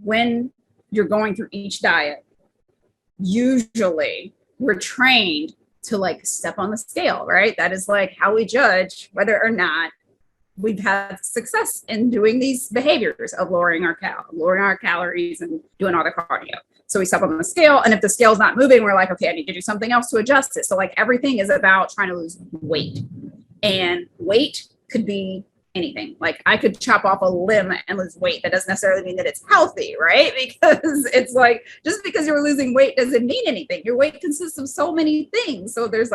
when you're going through each diet, usually we're trained to like step on the scale, right? That is like how we judge whether or not we've had success in doing these behaviors of lowering our calories and doing all the cardio. So we step on the scale, and if the scale's not moving, we're like, okay, I need to do something else to adjust it. So like everything is about trying to lose weight, and weight could be anything. Like I could chop off a limb and lose weight. That doesn't necessarily mean that it's healthy, right? Because it's like, just because you're losing weight doesn't mean anything. Your weight consists of so many things. So there's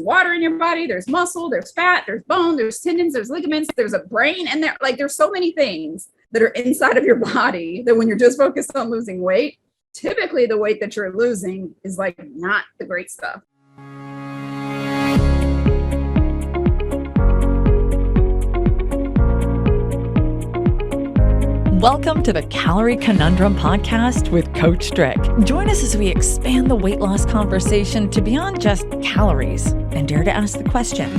water in your body, there's muscle, there's fat, there's bone, there's tendons, there's ligaments, there's a brain, and there's so many things that are inside of your body that when you're just focused on losing weight, typically the weight that you're losing is like not the great stuff. Welcome to the Calorie Conundrum Podcast with Coach Strick. Join us as we expand the weight loss conversation to beyond just calories and dare to ask the question,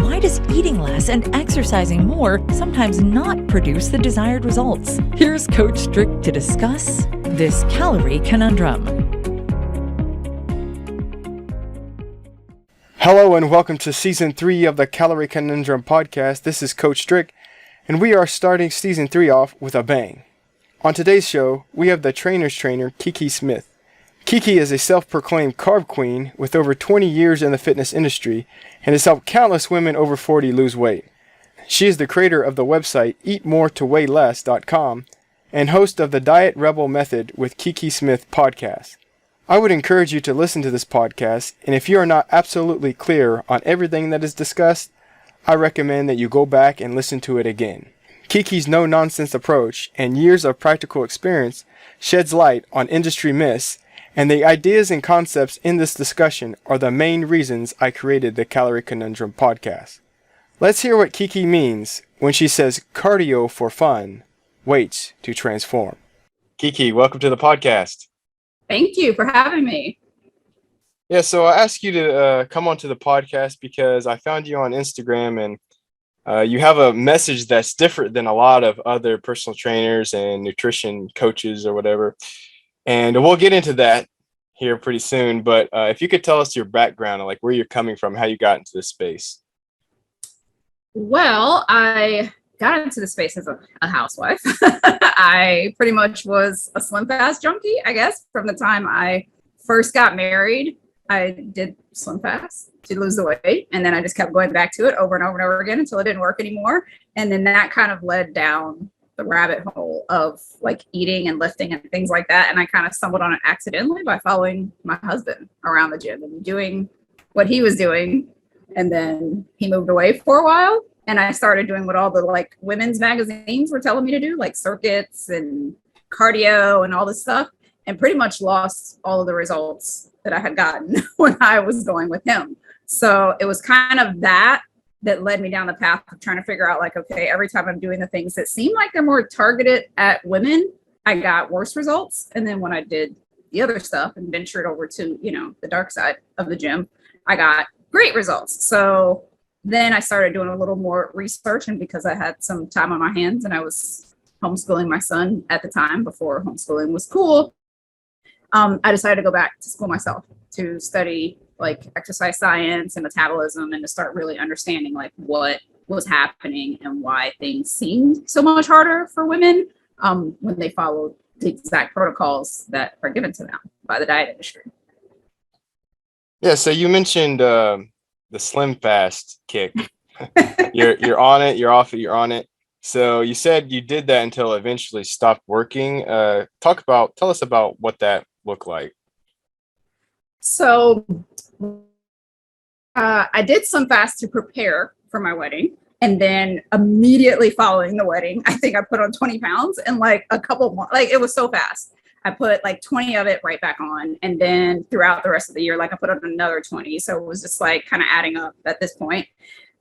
why does eating less and exercising more sometimes not produce the desired results? Here's Coach Strick to discuss this Calorie Conundrum. Hello and welcome to Season 3 of the Calorie Conundrum Podcast. This is Coach Strick, and we are starting Season 3 off with a bang. On today's show, we have the trainer's trainer, Kiki Smith. Kiki is a self-proclaimed carb queen with over 20 years in the fitness industry and has helped countless women over 40 lose weight. She is the creator of the website eatmoretoweighless.com and host of the Diet Rebel Method with Kiki Smith podcast. I would encourage you to listen to this podcast, and if you are not absolutely clear on everything that is discussed, I recommend that you go back and listen to it again. Kiki's no-nonsense approach and years of practical experience sheds light on industry myths, and the ideas and concepts in this discussion are the main reasons I created the Calorie Conundrum podcast. Let's hear what Kiki means when she says cardio for fun, weights to transform. Kiki, welcome to the podcast. Thank you for having me. Yeah, so I asked you to come onto the podcast because I found you on Instagram, and you have a message that's different than a lot of other personal trainers and nutrition coaches or whatever. And we'll get into that here pretty soon. But if you could tell us your background and like where you're coming from, how you got into this space. Well, I got into the space as a housewife. I pretty much was a slim fast junkie, I guess, from the time I first got married. I did slim fast to lose the weight, and then I just kept going back to it over and over and over again until it didn't work anymore. And then that kind of led down the rabbit hole of like eating and lifting and things like that. And I kind of stumbled on it accidentally by following my husband around the gym and doing what he was doing. And then he moved away for a while, and I started doing what all the like women's magazines were telling me to do, like circuits and cardio and all this stuff, and pretty much lost all of the results that I had gotten when I was going with him. So it was kind of that led me down the path of trying to figure out like, okay, every time I'm doing the things that seem like they're more targeted at women, I got worse results. And then when I did the other stuff and ventured over to, the dark side of the gym, I got great results. So then I started doing a little more research, and because I had some time on my hands and I was homeschooling my son at the time before homeschooling was cool, I decided to go back to school myself to study like exercise science and metabolism, and to start really understanding like what was happening and why things seemed so much harder for women when they followed the exact protocols that are given to them by the diet industry. Yeah, so you mentioned the slim fast kick. You're on it, you're off it, you're on it. So you said you did that until it eventually stopped working. Tell us about what that looked like. So I did some fast to prepare for my wedding. And then immediately following the wedding, I think I put on 20 pounds in like a couple more, like it was so fast. I put like 20 of it right back on. And then throughout the rest of the year, like I put on another 20. So it was just like kind of adding up at this point.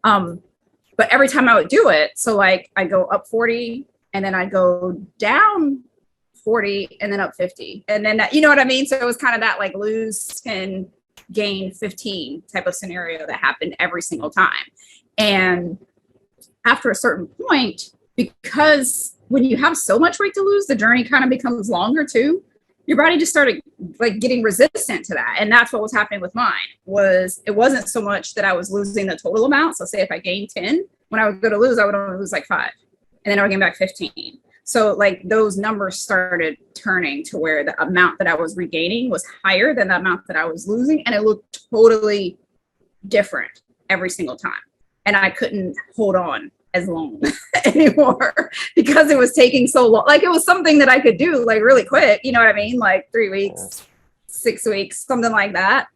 But every time I would do it, so like I go up 40 and then I go down 40 and then up 50. And then that, you know what I mean? So it was kind of that like lose 10, gain 15 type of scenario that happened every single time. And after a certain point, because when you have so much weight to lose, the journey kind of becomes longer too. Your body just started like getting resistant to that. And that's what was happening with mine. It wasn't so much that I was losing the total amount. So say if I gained 10, when I would go to lose, I would only lose like 5. And then I would gain back 15. So like those numbers started turning to where the amount that I was regaining was higher than the amount that I was losing. And it looked totally different every single time. And I couldn't hold on as long anymore because it was taking so long. Like it was something that I could do like really quick, you know what I mean? Like 3 weeks, 6 weeks, something like that.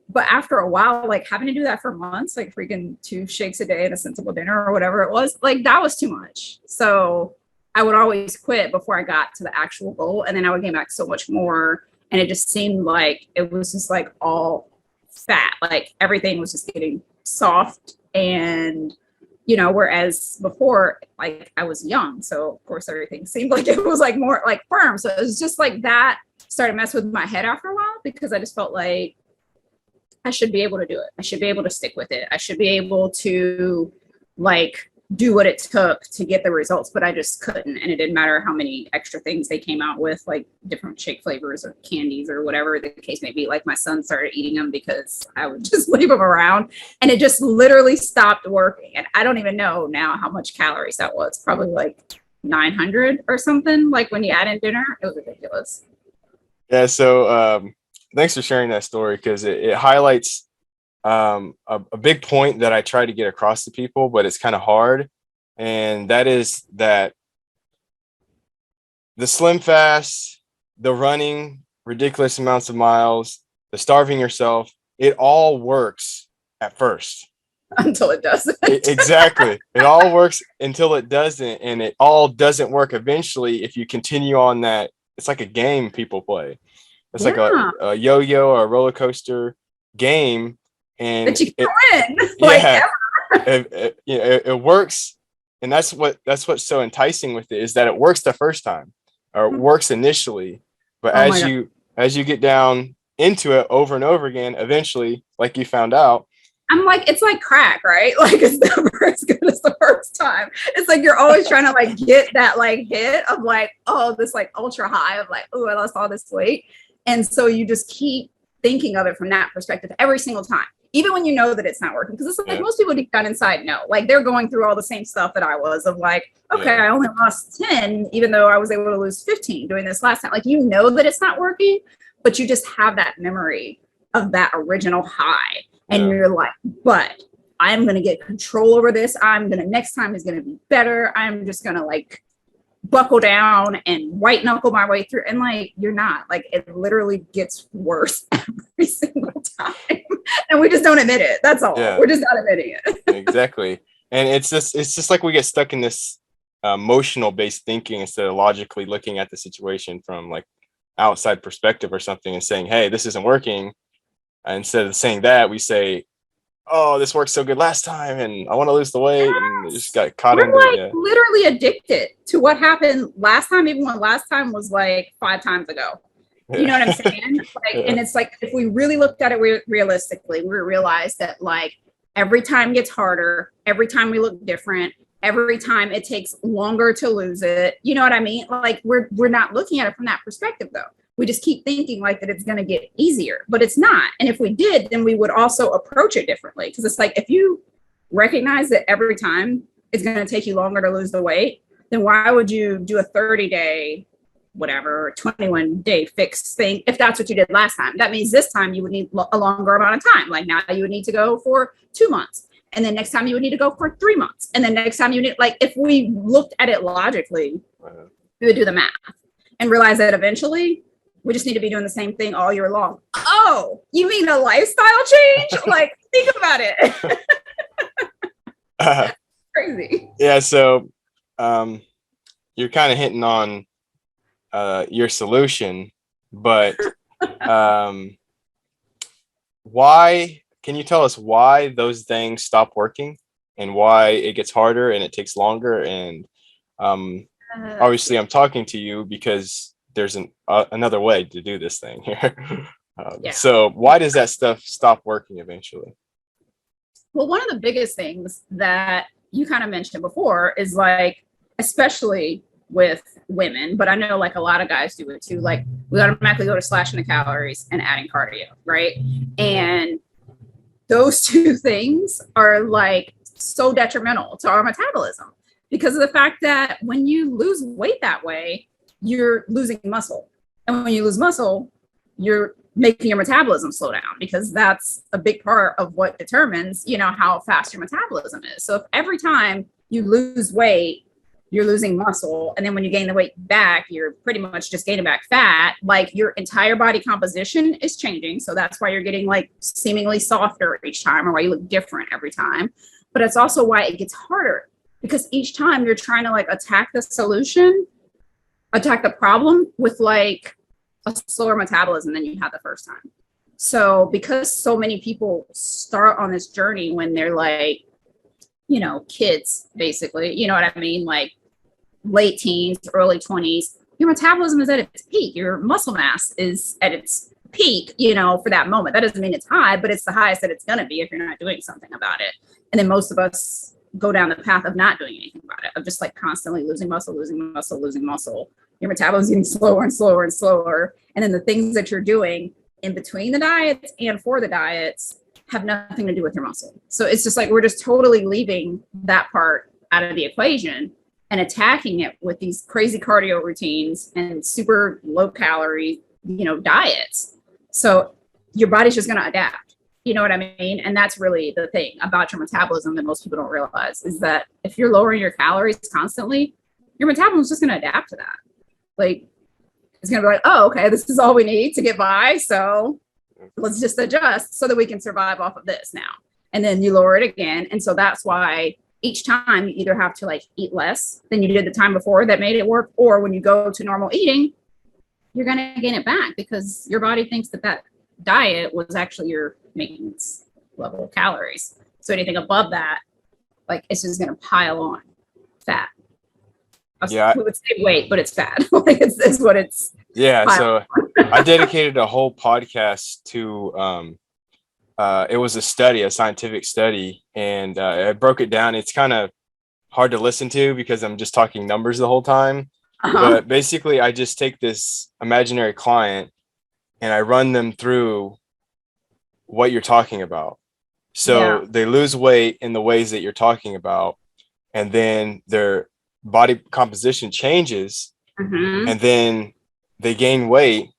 But after a while, like having to do that for months, like freaking 2 shakes a day and a sensible dinner or whatever it was, like that was too much. So I would always quit before I got to the actual goal. And then I would gain back so much more. And it just seemed like it was just like all fat, like everything was just getting soft. And you know, whereas before, like I was young, so of course everything seemed like it was like more like firm. So it was just like that started messing with my head after a while because I just felt like I should be able to do it. I should be able to stick with it. I should be able to like do what it took to get the results, but I just couldn't. And it didn't matter how many extra things they came out with, like different shake flavors or candies or whatever the case may be. Like my son started eating them because I would just leave them around and it just literally stopped working. And I don't even know now how much calories that was, probably like 900 or something. Like when you add in dinner, it was ridiculous. Yeah. So thanks for sharing that story because it highlights a big point that I try to get across to people, but it's kind of hard. And that is that the slim fast, the running ridiculous amounts of miles, the starving yourself, it all works at first. Until it doesn't. Exactly. It all works until it doesn't. And it all doesn't work eventually if you continue on that. It's like a game people play. It's like a yo-yo or a roller coaster game. And that you can win. Like it works. And that's what's so enticing with it is that it works the first time or it works initially. But as you get down into it over and over again, eventually, like you found out, I'm like, it's like crack, right? Like it's never as good as the first time. It's like you're always trying to like get that like hit of like, oh, this like ultra high of like, oh, I lost all this weight. And so you just keep thinking of it from that perspective every single time, even when you know that it's not working. Because it's like most people deep down inside know, like they're going through all the same stuff that I was of like, okay, I only lost 10, even though I was able to lose 15 doing this last time. Like, you know that it's not working, but you just have that memory of that original high. And you're like, but I'm going to get control over this. Next time is going to be better. I'm just going to like buckle down and white knuckle my way through. And like, you're not, like, it literally gets worse every single time. And we just don't admit it. That's all. We're just not admitting it. Exactly. And it's just like we get stuck in this emotional based thinking instead of logically looking at the situation from like outside perspective or something and saying, hey, this isn't working. Instead of saying that, we say, oh, this worked so good last time and I want to lose the weight. Yes. And just got caught in like literally addicted to what happened last time, even when last time was like 5 times ago. You know what I'm saying? Like, and it's like, if we really looked at it realistically, we realize that like every time gets harder, every time we look different, every time it takes longer to lose it. You know what I mean? Like we're not looking at it from that perspective though. We just keep thinking like that it's going to get easier, but it's not. And if we did, then we would also approach it differently. Because it's like, if you recognize that every time it's going to take you longer to lose the weight, then why would you do a 30-day, whatever, 21-day fixed thing if that's what you did last time? That means this time you would need a longer amount of time. Like now you would need to go for 2 months. And then next time you would need to go for 3 months. And then next time you need, like, if we looked at it logically, we would do the math and realize that eventually we just need to be doing the same thing all year long. Oh, you mean a lifestyle change? Like, think about it. Crazy. Yeah. So you're kind of hitting on your solution, but why, can you tell us why those things stop working and why it gets harder and it takes longer? And obviously I'm talking to you because there's another way to do this thing here. So why does that stuff stop working eventually? Well, one of the biggest things that you kind of mentioned before is like, especially with women, but I know like a lot of guys do it too. Like we automatically go to slashing the calories and adding cardio, right? And those two things are like so detrimental to our metabolism because of the fact that when you lose weight that way, you're losing muscle. And when you lose muscle, you're making your metabolism slow down because that's a big part of what determines, how fast your metabolism is. So if every time you lose weight, you're losing muscle, and then when you gain the weight back, you're pretty much just gaining back fat, like your entire body composition is changing. So that's why you're getting like seemingly softer each time, or why you look different every time. But it's also why it gets harder because each time you're trying to like attack the problem with like a slower metabolism than you had the first time. So because so many people start on this journey when they're like, kids, basically, you know what I mean? Like late teens, early 20s, your metabolism is at its peak. Your muscle mass is at its peak, for that moment. That doesn't mean it's high, but it's the highest that it's going to be if you're not doing something about it. And then most of us go down the path of not doing anything about it, of just like constantly losing muscle. Your metabolism is getting slower and slower and slower. And then the things that you're doing in between the diets and for the diets have nothing to do with your muscle. So it's just like, we're just totally leaving that part out of the equation and attacking it with these crazy cardio routines and super low calorie, diets. So your body's just going to adapt. You know what I mean? And that's really the thing about your metabolism that most people don't realize is that if you're lowering your calories constantly, your metabolism is just going to adapt to that. Like, it's going to be like, oh, okay, this is all we need to get by. So let's just adjust so that we can survive off of this now. And then you lower it again. And so that's why each time you either have to like eat less than you did the time before that made it work, or when you go to normal eating, you're going to gain it back because your body thinks that diet was actually your maintenance level of calories. So anything above that, like it's just going to pile on fat. Yeah, we would say weight, but it's fat. Like it's what it's. Yeah, so I dedicated a whole podcast to it was a scientific study, and I broke it down. It's kind of hard to listen to because I'm just talking numbers the whole time. But basically, I just take this imaginary client and I run them through what you're talking about. So they lose weight in the ways that you're talking about, and then their body composition changes, and then they gain weight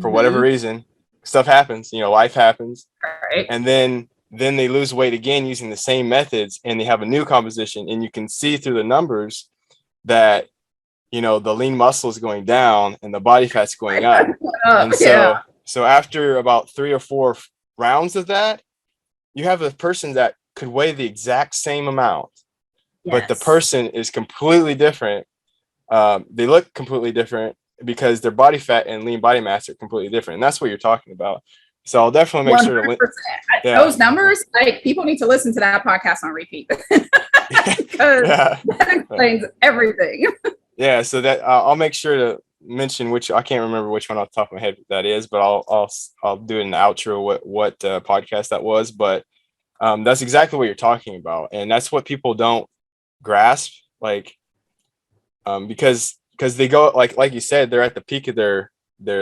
for whatever reason. Stuff happens, life happens. Right. And then they lose weight again using the same methods, and they have a new composition, and you can see through the numbers that, the lean muscle is going down and the body fat's going up. And so after about 3 or 4 rounds of that, you have a person that could weigh the exact same amount, but the person is completely different. They look completely different because their body fat and lean body mass are completely different. And that's what you're talking about. So I'll definitely make 100%. Sure to those numbers, like people need to listen to that podcast on repeat because that explains everything. Yeah. So that I'll make sure to mention which, I can't remember which one off the top of my head that is, but I'll do it in the outro what podcast that was. But that's exactly what you're talking about. And that's what people don't grasp, like because they go like you said, they're at the peak of their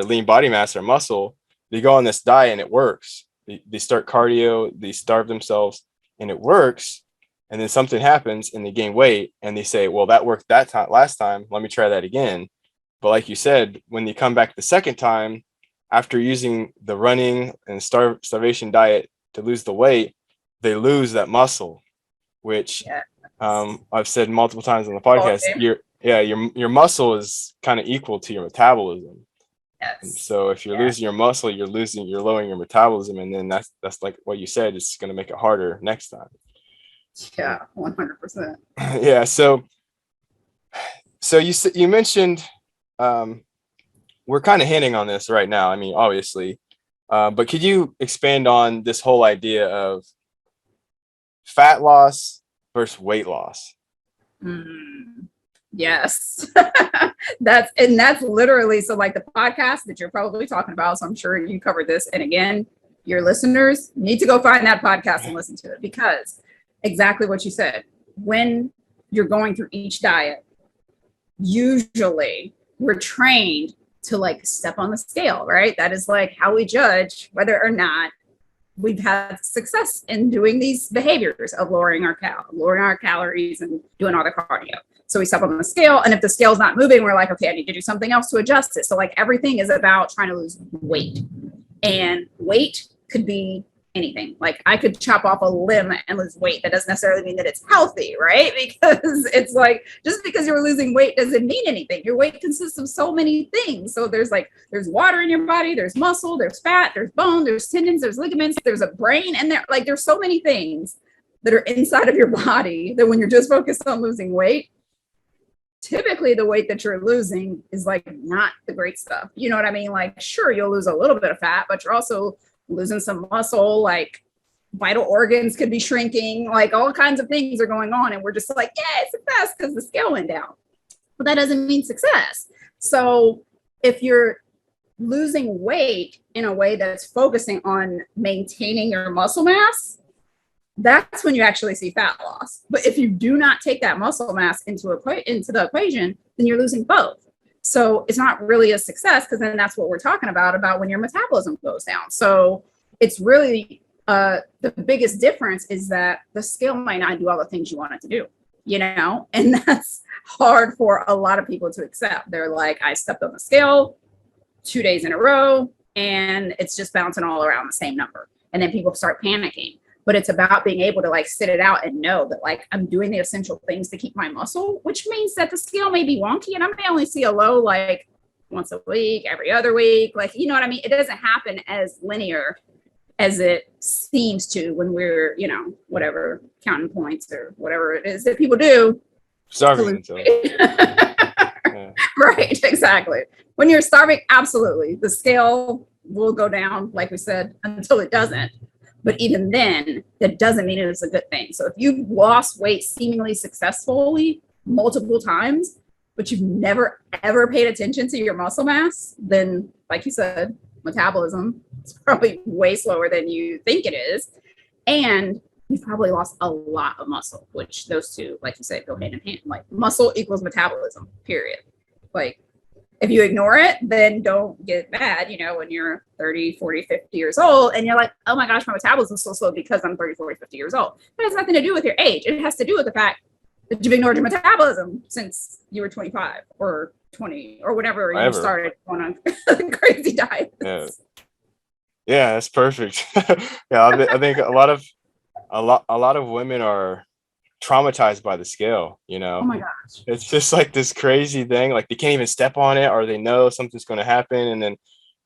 lean body mass or muscle. They go on this diet and it works. They start cardio, they starve themselves and it works, and then something happens and they gain weight and they say, well, that worked that time last time, let me try that again. But like you said, when you come back the second time after using the running and starvation diet to lose the weight, they lose that muscle, which I've said multiple times on the podcast. Your muscle is kind of equal to your metabolism. Yes. And so if you're losing your muscle, you're lowering your metabolism, and then that's like what you said, it's going to make it harder next time. Yeah, 100%. Yeah. So you mentioned we're kind of hinting on this right now. I mean, obviously, but could you expand on this whole idea of fat loss versus weight loss? Yes. that's literally, so like the podcast that you're probably talking about, so I'm sure you covered this, and again, your listeners need to go find that podcast and listen to it, because exactly what you said, when you're going through each diet, usually we're trained to like step on the scale, right? That is like how we judge whether or not we've had success in doing these behaviors of lowering our calories and doing all the cardio. So we step on the scale, and if the scale's not moving, we're like, okay, I need to do something else to adjust it. So like everything is about trying to lose weight, and weight could be anything. Like I could chop off a limb and lose weight. That doesn't necessarily mean that it's healthy, right? Because it's like, just because you're losing weight doesn't mean anything. Your weight consists of so many things. So there's water in your body, there's muscle, there's fat, there's bone, there's tendons, there's ligaments, there's a brain, and there's so many things that are inside of your body that when you're just focused on losing weight, typically the weight that you're losing is like not the great stuff. You know what I mean? Like, sure, you'll lose a little bit of fat, but you're also losing some muscle, like vital organs could be shrinking, like all kinds of things are going on. And we're just like, yeah, it's success because the scale went down. But that doesn't mean success. So if you're losing weight in a way that's focusing on maintaining your muscle mass, that's when you actually see fat loss. But if you do not take that muscle mass into the equation, then you're losing both. So it's not really a success, because then that's what we're talking about when your metabolism goes down. So it's really the biggest difference is that the scale might not do all the things you want it to do, and that's hard for a lot of people to accept. They're like, I stepped on the scale 2 days in a row and it's just bouncing all around the same number. And then people start panicking. But it's about being able to like sit it out and know that like I'm doing the essential things to keep my muscle, which means that the scale may be wonky and I may only see a low like once a week, every other week. Like, you know what I mean? It doesn't happen as linear as it seems to when we're, whatever, counting points or whatever it is that people do. Starving. Yeah. Right, exactly. When you're starving, absolutely. The scale will go down, like we said, until it doesn't. But even then, that doesn't mean it is a good thing. So if you've lost weight seemingly successfully multiple times, but you've never, ever paid attention to your muscle mass, then, like you said, metabolism is probably way slower than you think it is. And you've probably lost a lot of muscle, which those two, like you said, go hand in hand. Like muscle equals metabolism, period. Like, if you ignore it, then don't get mad, when you're 30, 40, 50 years old and you're like, oh my gosh, my metabolism is so slow because I'm 30, 40, 50 years old. It has nothing to do with your age. It has to do with the fact that you've ignored your metabolism since you were 25 or 20 or whatever you started going on crazy diets. Yeah, that's perfect. Yeah, I think a lot of women are traumatized by the scale, Oh my gosh. It's just like this crazy thing, like they can't even step on it, or they know something's going to happen, and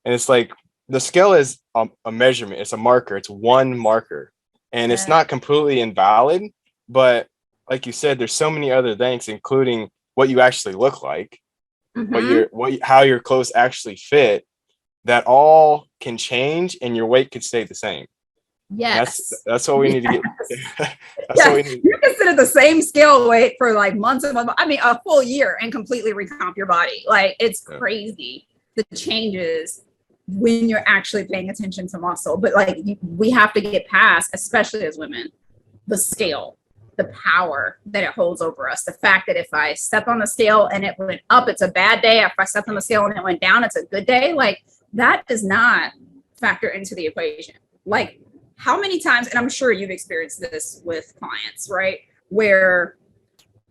it's like the scale is a measurement, it's a marker, it's one marker, and it's not completely invalid, but like you said, there's so many other things, including what you actually look like, how your clothes actually fit, that all can change and your weight could stay the same. Yes. That's what we need to get. What we need. You can sit at the same scale weight for like months and months. I mean, a full year and completely recomp your body. Like, it's crazy the changes when you're actually paying attention to muscle. But like, we have to get past, especially as women, the scale, the power that it holds over us. The fact that if I step on the scale and it went up, it's a bad day. If I stepped on the scale and it went down, it's a good day. Like, that does not factor into the equation. Like, how many times, and I'm sure you've experienced this with clients, right? Where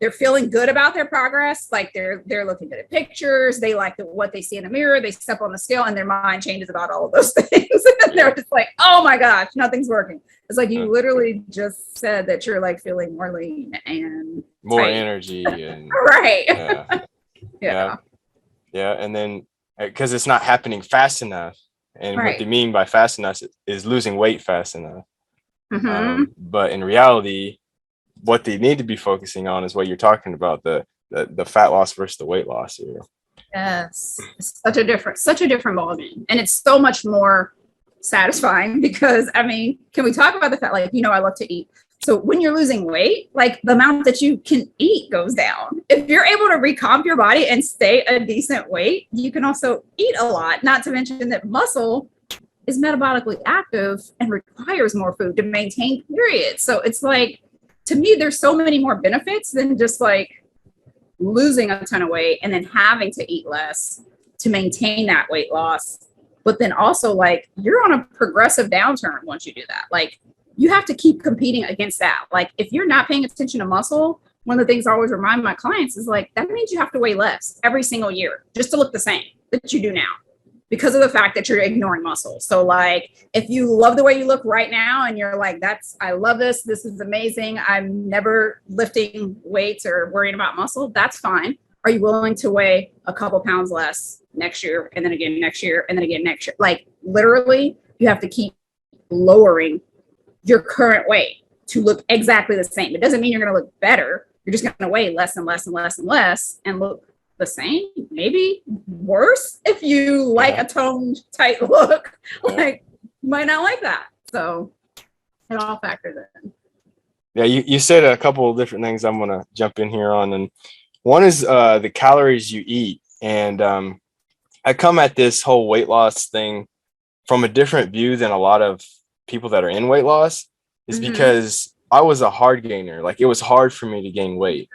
they're feeling good about their progress. Like they're looking good at pictures. They like what they see in the mirror. They step on the scale and their mind changes about all of those things. And they're just like, oh my gosh, nothing's working. It's like you literally just said that you're like feeling more lean and more energy. And right. Yeah. And then because it's not happening fast enough. And what they mean by fast enough is losing weight fast enough. But in reality, what they need to be focusing on is what you're talking about, the fat loss versus the weight loss here. Yes. It's such a different ballgame. And it's so much more satisfying because, I mean, can we talk about the fact, like, I love to eat. So when you're losing weight, like the amount that you can eat goes down. If you're able to recomp your body and stay a decent weight, you can also eat a lot, not to mention that muscle is metabolically active and requires more food to maintain periods. So it's like, to me, there's so many more benefits than just like losing a ton of weight and then having to eat less to maintain that weight loss. But then also, like, you're on a progressive downturn once you do that. Like, you have to keep competing against that. Like, if you're not paying attention to muscle, one of the things I always remind my clients is like, that means you have to weigh less every single year just to look the same that you do now, because of the fact that you're ignoring muscle. So like, if you love the way you look right now and you're like, I love this is amazing, I'm never lifting weights or worrying about muscle, that's fine. Are you willing to weigh a couple pounds less next year, and then again next year, and then again next year? Like, literally, you have to keep lowering your current weight to look exactly the same. It doesn't mean you're going to look better. You're just going to weigh less and less and less and less and look the same, maybe worse if you like a toned, tight look. Like, you might not like that. So it all factors in. Yeah, you said a couple of different things I'm going to jump in here on. And one is the calories you eat. And I come at this whole weight loss thing from a different view than a lot of people that are in weight loss, is because I was a hard gainer. Like, it was hard for me to gain weight.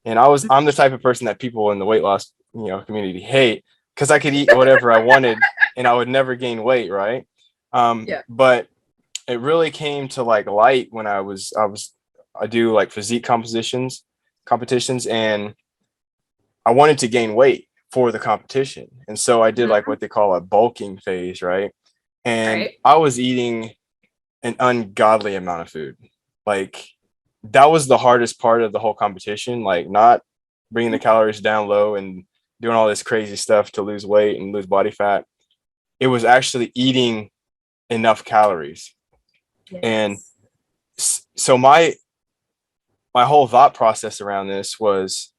And I'm the type of person that people in the weight loss, community hate, because I could eat whatever I wanted and I would never gain weight. Right. But it really came to like light when I do like physique competitions, and I wanted to gain weight for the competition. And so I did like what they call a bulking phase. Right. And I was eating an ungodly amount of food. Like, that was the hardest part of the whole competition, like not bringing the calories down low and doing all this crazy stuff to lose weight and lose body fat. It was actually eating enough calories. Yes. And so my whole thought process around this was,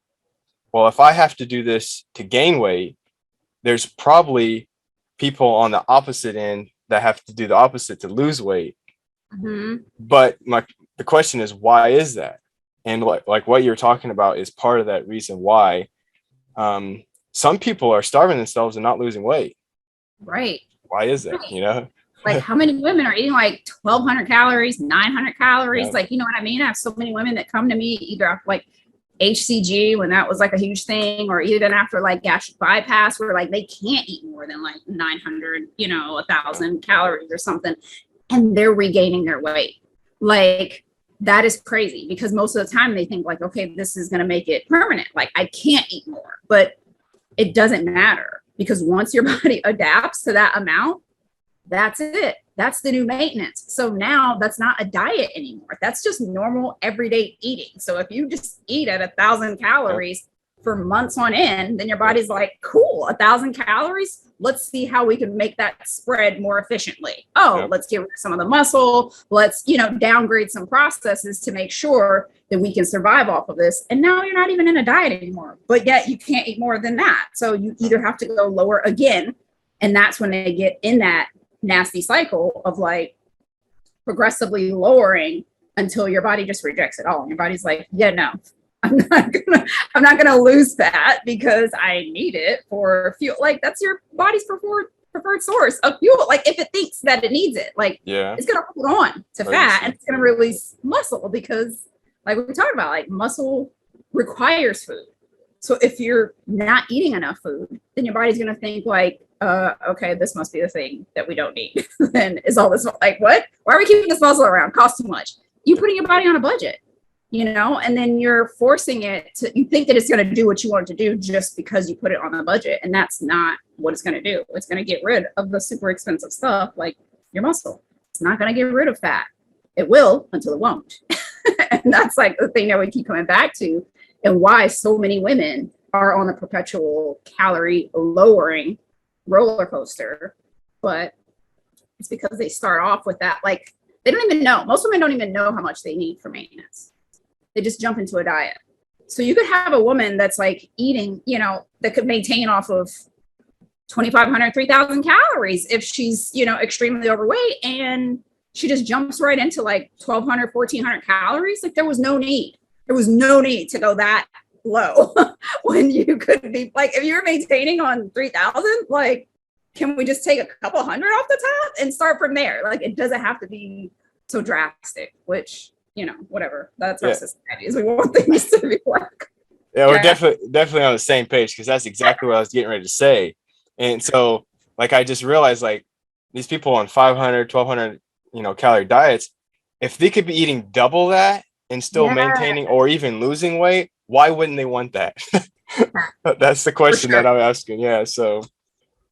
well, if I have to do this to gain weight, there's probably people on the opposite end that have to do the opposite to lose weight. But the question is, why is that? And like what you're talking about is part of that reason why some people are starving themselves and not losing weight. Right. Why is that? Like, how many women are eating like 1,200 calories, 900 calories? Like, you know what I mean? I have so many women that come to me either after like HCG, when that was like a huge thing, or even after like gastric bypass, where like they can't eat more than like 900, 1,000 calories or something, and they're regaining their weight. Like, that is crazy, because most of the time they think like, okay, this is going to make it permanent. Like, I can't eat more, but it doesn't matter, because once your body adapts to that amount, that's it. That's the new maintenance. So now that's not a diet anymore. That's just normal everyday eating. So if you just eat at 1,000 calories for months on end, then your body's like, cool, 1,000 calories. Let's see how we can make that spread more efficiently. Let's get rid of some of the muscle. Let's, downgrade some processes to make sure that we can survive off of this. And now you're not even in a diet anymore, but yet you can't eat more than that. So you either have to go lower again. And that's when they get in that nasty cycle of like progressively lowering until your body just rejects it all. And your body's like, yeah, no, I'm not gonna lose fat because I need it for fuel. Like, that's your body's preferred source of fuel. Like, if it thinks that it needs it, like, it's gonna hold on to fat and it's gonna release muscle, because like we talked about, like, muscle requires food. So if you're not eating enough food, then your body's gonna think like, okay, this must be the thing that we don't need. Then is all this like, what? Why are we keeping this muscle around? Costs too much. You putting your body on a budget, and then you're forcing it to, you think that it's going to do what you want it to do just because you put it on a budget. And that's not what it's going to do. It's going to get rid of the super expensive stuff like your muscle. It's not going to get rid of fat. It will until it won't. And that's like the thing that we keep coming back to, and why so many women are on a perpetual calorie lowering roller coaster. But it's because they start off with that, like, they don't even know. Most women don't even know how much they need for maintenance. They just jump into a diet. So you could have a woman that's like eating, that could maintain off of 2,500, 3,000 calories if she's, extremely overweight, and she just jumps right into like 1,200, 1,400 calories. Like, there was no need. There was no need to go that low when you could be like, if you're maintaining on 3,000, like, can we just take a couple hundred off the top and start from there? Like, it doesn't have to be so drastic, which, whatever. That's our society, is we want things to be like. Yeah, we're definitely on the same page, because that's exactly what I was getting ready to say. And so, like, I just realized, like, these people on 500, 1200, calorie diets, if they could be eating double that and still Yeah, maintaining or even losing weight, why wouldn't they want that? That's the for question that sure. I'm asking. Yeah. So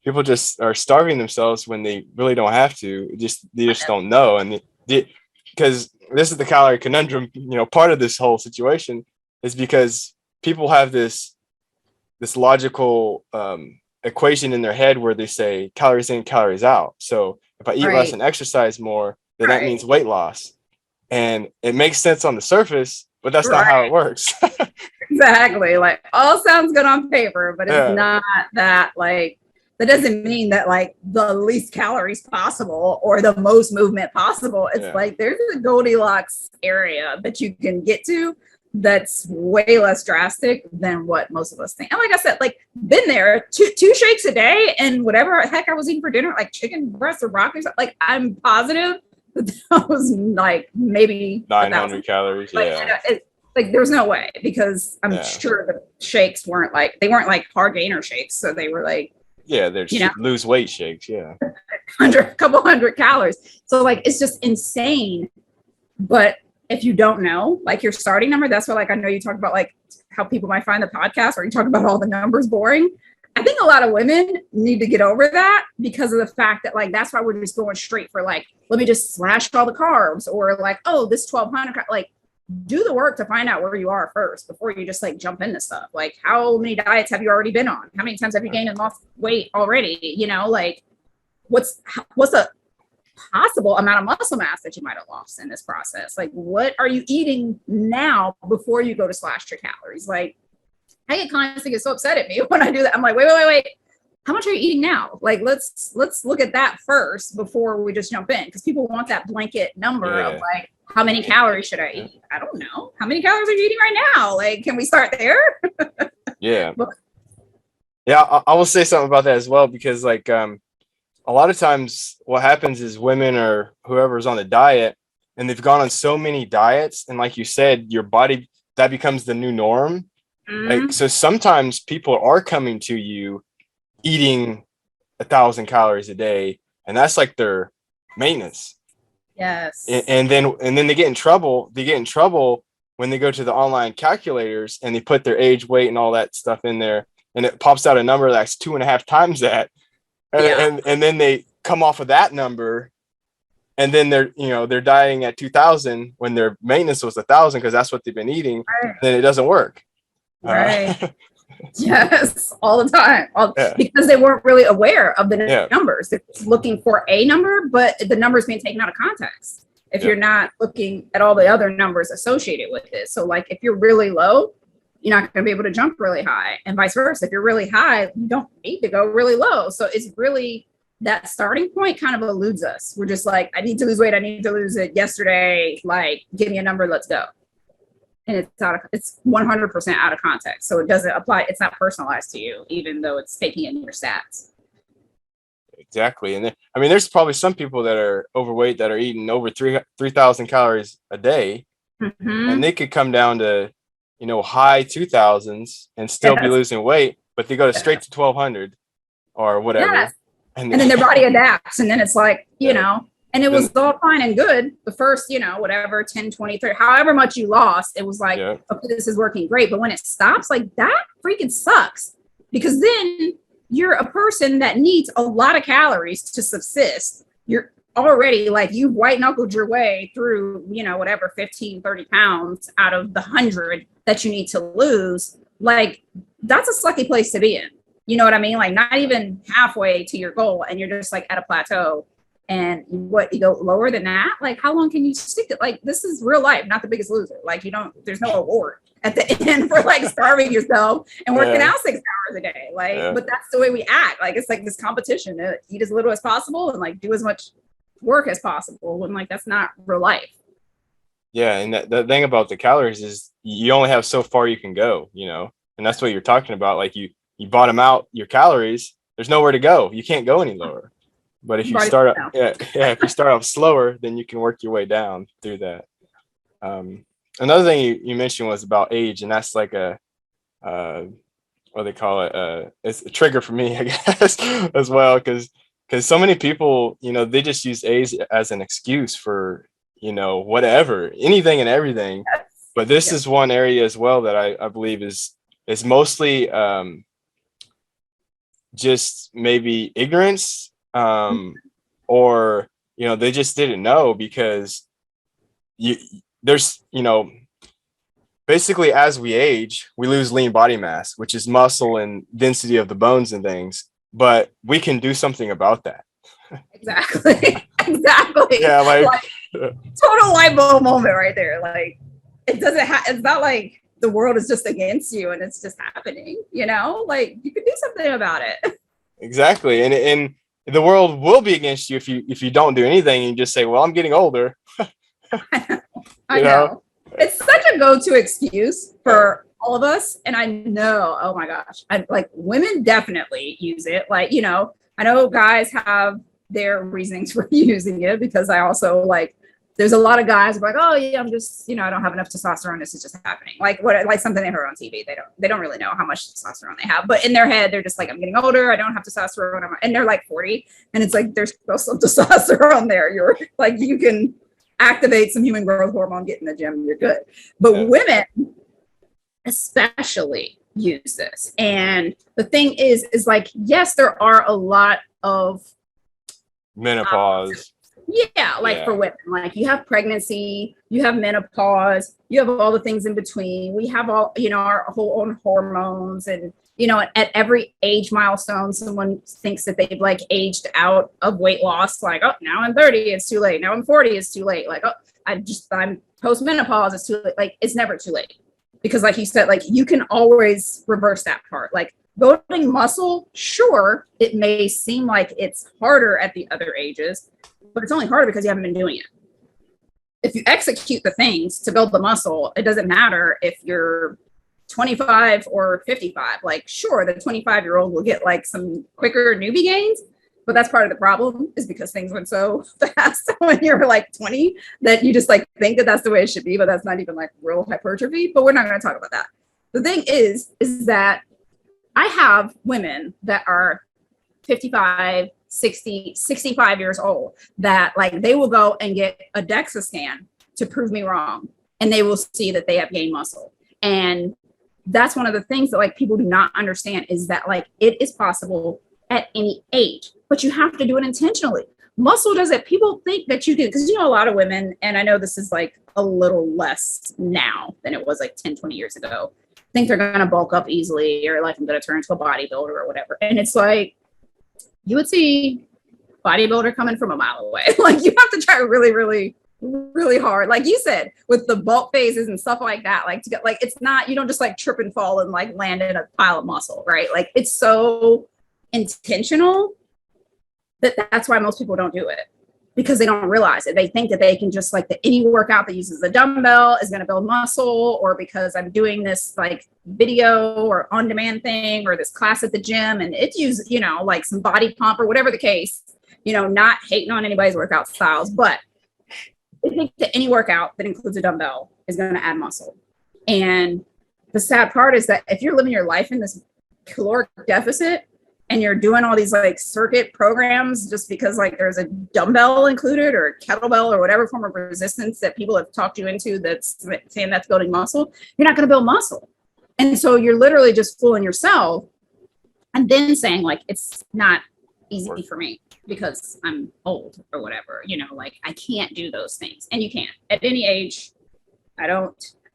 people just are starving themselves when they really don't have to. They just don't know. And because this is the calorie conundrum, part of this whole situation is because people have this logical equation in their head where they say calories in, calories out. So if I eat less Right. and exercise more, then that Right. means weight loss. And it makes sense on the surface, but that's not how it Right. works. Exactly. Like all sounds good on paper, but it's Yeah. not that like that doesn't mean that like the least calories possible or the most movement possible. It's Yeah. like there's a Goldilocks area that you can get to that's way less drastic than what most of us think. And like I said, like been there, two shakes a day and whatever heck I was eating for dinner, like chicken breast or broccoli, like I'm positive that was like maybe 900 calories. like, Yeah. like there's no way, because I'm Yeah. sure the shakes weren't like hard gainer shakes. So they were like, Yeah. They're lose weight shakes. Yeah. couple hundred calories. So like, it's just insane. But if you don't know, like your starting number, that's why, like, I know you talk about like how people might find the podcast or you talk about all the numbers boring. I think a lot of women need to get over that because of the fact that like, that's why we're just going straight for like, let me just slash all the carbs, or like, oh, this 1200, like do the work to find out where you are first before you just like jump into stuff. Like how many diets have you already been on? How many times have you gained and lost weight already? Like what's a possible amount of muscle mass that you might have lost in this process? Like what are you eating now before you go to slash your calories? Like I constantly get so upset at me when I do that. I'm like, wait. How much are you eating now? Like, let's look at that first before we just jump in, because people want that blanket number of like, how many calories should I eat? I don't know. How many calories are you eating right now? Like, can we start there? Yeah. Yeah. I will say something about that as well, because like a lot of times what happens is women or whoever's on the diet and they've gone on so many diets, and like you said, your body, that becomes the new norm. Like, so sometimes people are coming to you eating 1,000 calories a day, and that's like their maintenance. Yes. And then they get in trouble. They get in trouble when they go to the online calculators and they put their age, weight, and all that stuff in there, and it pops out a number that's 2.5 times that. And then they come off of that number, and then they're dieting at 2,000 when their maintenance was 1,000, because that's what they've been eating. Right. Then it doesn't work. Right. Yes, all the time. Yeah. Because they weren't really aware of the Yeah. numbers. They're looking for a number, but the numbers being taken out of context if you're not looking at all the other numbers associated with it. So like if you're really low, you're not going to be able to jump really high, and vice versa. If you're really high, you don't need to go really low. So it's really that starting point kind of eludes us. We're just like, I need to lose weight. I need to lose it yesterday. Like, give me a number. Let's go. And it's 100% out of context. So it doesn't apply. It's not personalized to you, even though it's taking in your stats. Exactly. And there's probably some people that are overweight that are eating over 3,000 calories a day, and they could come down to, high 2,000s and still be losing weight, but they go straight to 1,200 or whatever. Yes. And then their body adapts. And then it's like, and it was all fine and good. The first, whatever, 10, 20, 30, however much you lost, it was like, okay, this is working great. But when it stops, like that freaking sucks, because then you're a person that needs a lot of calories to subsist. You're already like, you've white knuckled your way through, whatever, 15, 30 pounds out of the 100 that you need to lose. Like that's a sucky place to be in. You know what I mean? Like not even halfway to your goal, and you're just like at a plateau. And what, you go lower than that? Like, how long can you stick to? Like, this is real life, not The Biggest Loser. Like, there's no reward at the end for like starving yourself and working out 6 hours a day. Like, but that's the way we act. Like, it's like this competition to eat as little as possible and like do as much work as possible. When like, that's not real life. Yeah. And the thing about the calories is you only have so far you can go, and that's what you're talking about. Like you bottom out your calories, there's nowhere to go. You can't go any lower. But if you start up, if you start off slower, then you can work your way down through that. Another thing you mentioned was about age, and that's like what they call it, it's a trigger for me, I guess, as well, because so many people, they just use age as an excuse for, whatever, anything and everything. But this is one area as well that I believe is mostly just maybe ignorance, or they just didn't know, because there's basically, as we age, we lose lean body mass, which is muscle and density of the bones and things, but we can do something about that. Exactly. Yeah, like total light bulb moment right there. Like, it doesn't it's not like the world is just against you and it's just happening, like you can do something about it. Exactly. And the world will be against you if you don't do anything and you just say, well, I'm getting older. I know. It's such a go-to excuse for all of us. And I know, oh my gosh, women definitely use it. Like, I know guys have their reasonings for using it, because I also there's a lot of guys who are like, oh yeah, I'm just, I don't have enough testosterone. This is just happening. Like something they heard on TV. They don't really know how much testosterone they have, but in their head, they're just like, I'm getting older. I don't have testosterone. And they're like 40. And it's like, there's still some testosterone there. You're like, you can activate some human growth hormone, get in the gym, you're good. But women especially use this. And the thing is like, yes, there are a lot of menopause. For women, like you have pregnancy, you have menopause, you have all the things in between. We have all, our whole own hormones, and at every age milestone, someone thinks that they've aged out of weight loss. Like, oh, now I'm 30, it's too late. Now I'm 40, it's too late. Like, oh, I'm post-menopause, it's too late. Like, it's never too late, because like you said, you can always reverse that part. Like, building muscle, sure, it may seem like it's harder at the other ages, but it's only harder because you haven't been doing it. If you execute the things to build the muscle, it doesn't matter if you're 25 or 55. Like, sure, the 25-year-old will get some quicker newbie gains, but that's part of the problem, is because things went so fast when you're 20 that you just think that that's the way it should be, but that's not even real hypertrophy. But we're not going to talk about that. The thing is that I have women that are 55, 60, 65 years old that they will go and get a DEXA scan to prove me wrong, and they will see that they have gained muscle. And that's one of the things that people do not understand, is that it is possible at any age, but you have to do it intentionally. Muscle does it. People think that you can, because a lot of women, and I know this is a little less now than it was 10, 20 years ago, think they're going to bulk up easily, or I'm going to turn into a bodybuilder or whatever. And it's you would see bodybuilder coming from a mile away. You have to try really, really, really hard. Like you said, with the bulk phases and stuff like that, to get it's not, you don't just trip and fall and land in a pile of muscle, right? It's so intentional that's why most people don't do it, because they don't realize it. They think that they can just any workout that uses a dumbbell is going to build muscle, or because I'm doing this video or on demand thing, or this class at the gym and it uses, some body pump or whatever the case, not hating on anybody's workout styles, but I think that any workout that includes a dumbbell is going to add muscle. And the sad part is that if you're living your life in this caloric deficit, and you're doing all these circuit programs just because there's a dumbbell included, or a kettlebell, or whatever form of resistance that people have talked you into that's saying that's building muscle, you're not going to build muscle. And so you're literally just fooling yourself, and then saying it's not easy for me because I'm old or whatever, I can't do those things. And you can't at any age.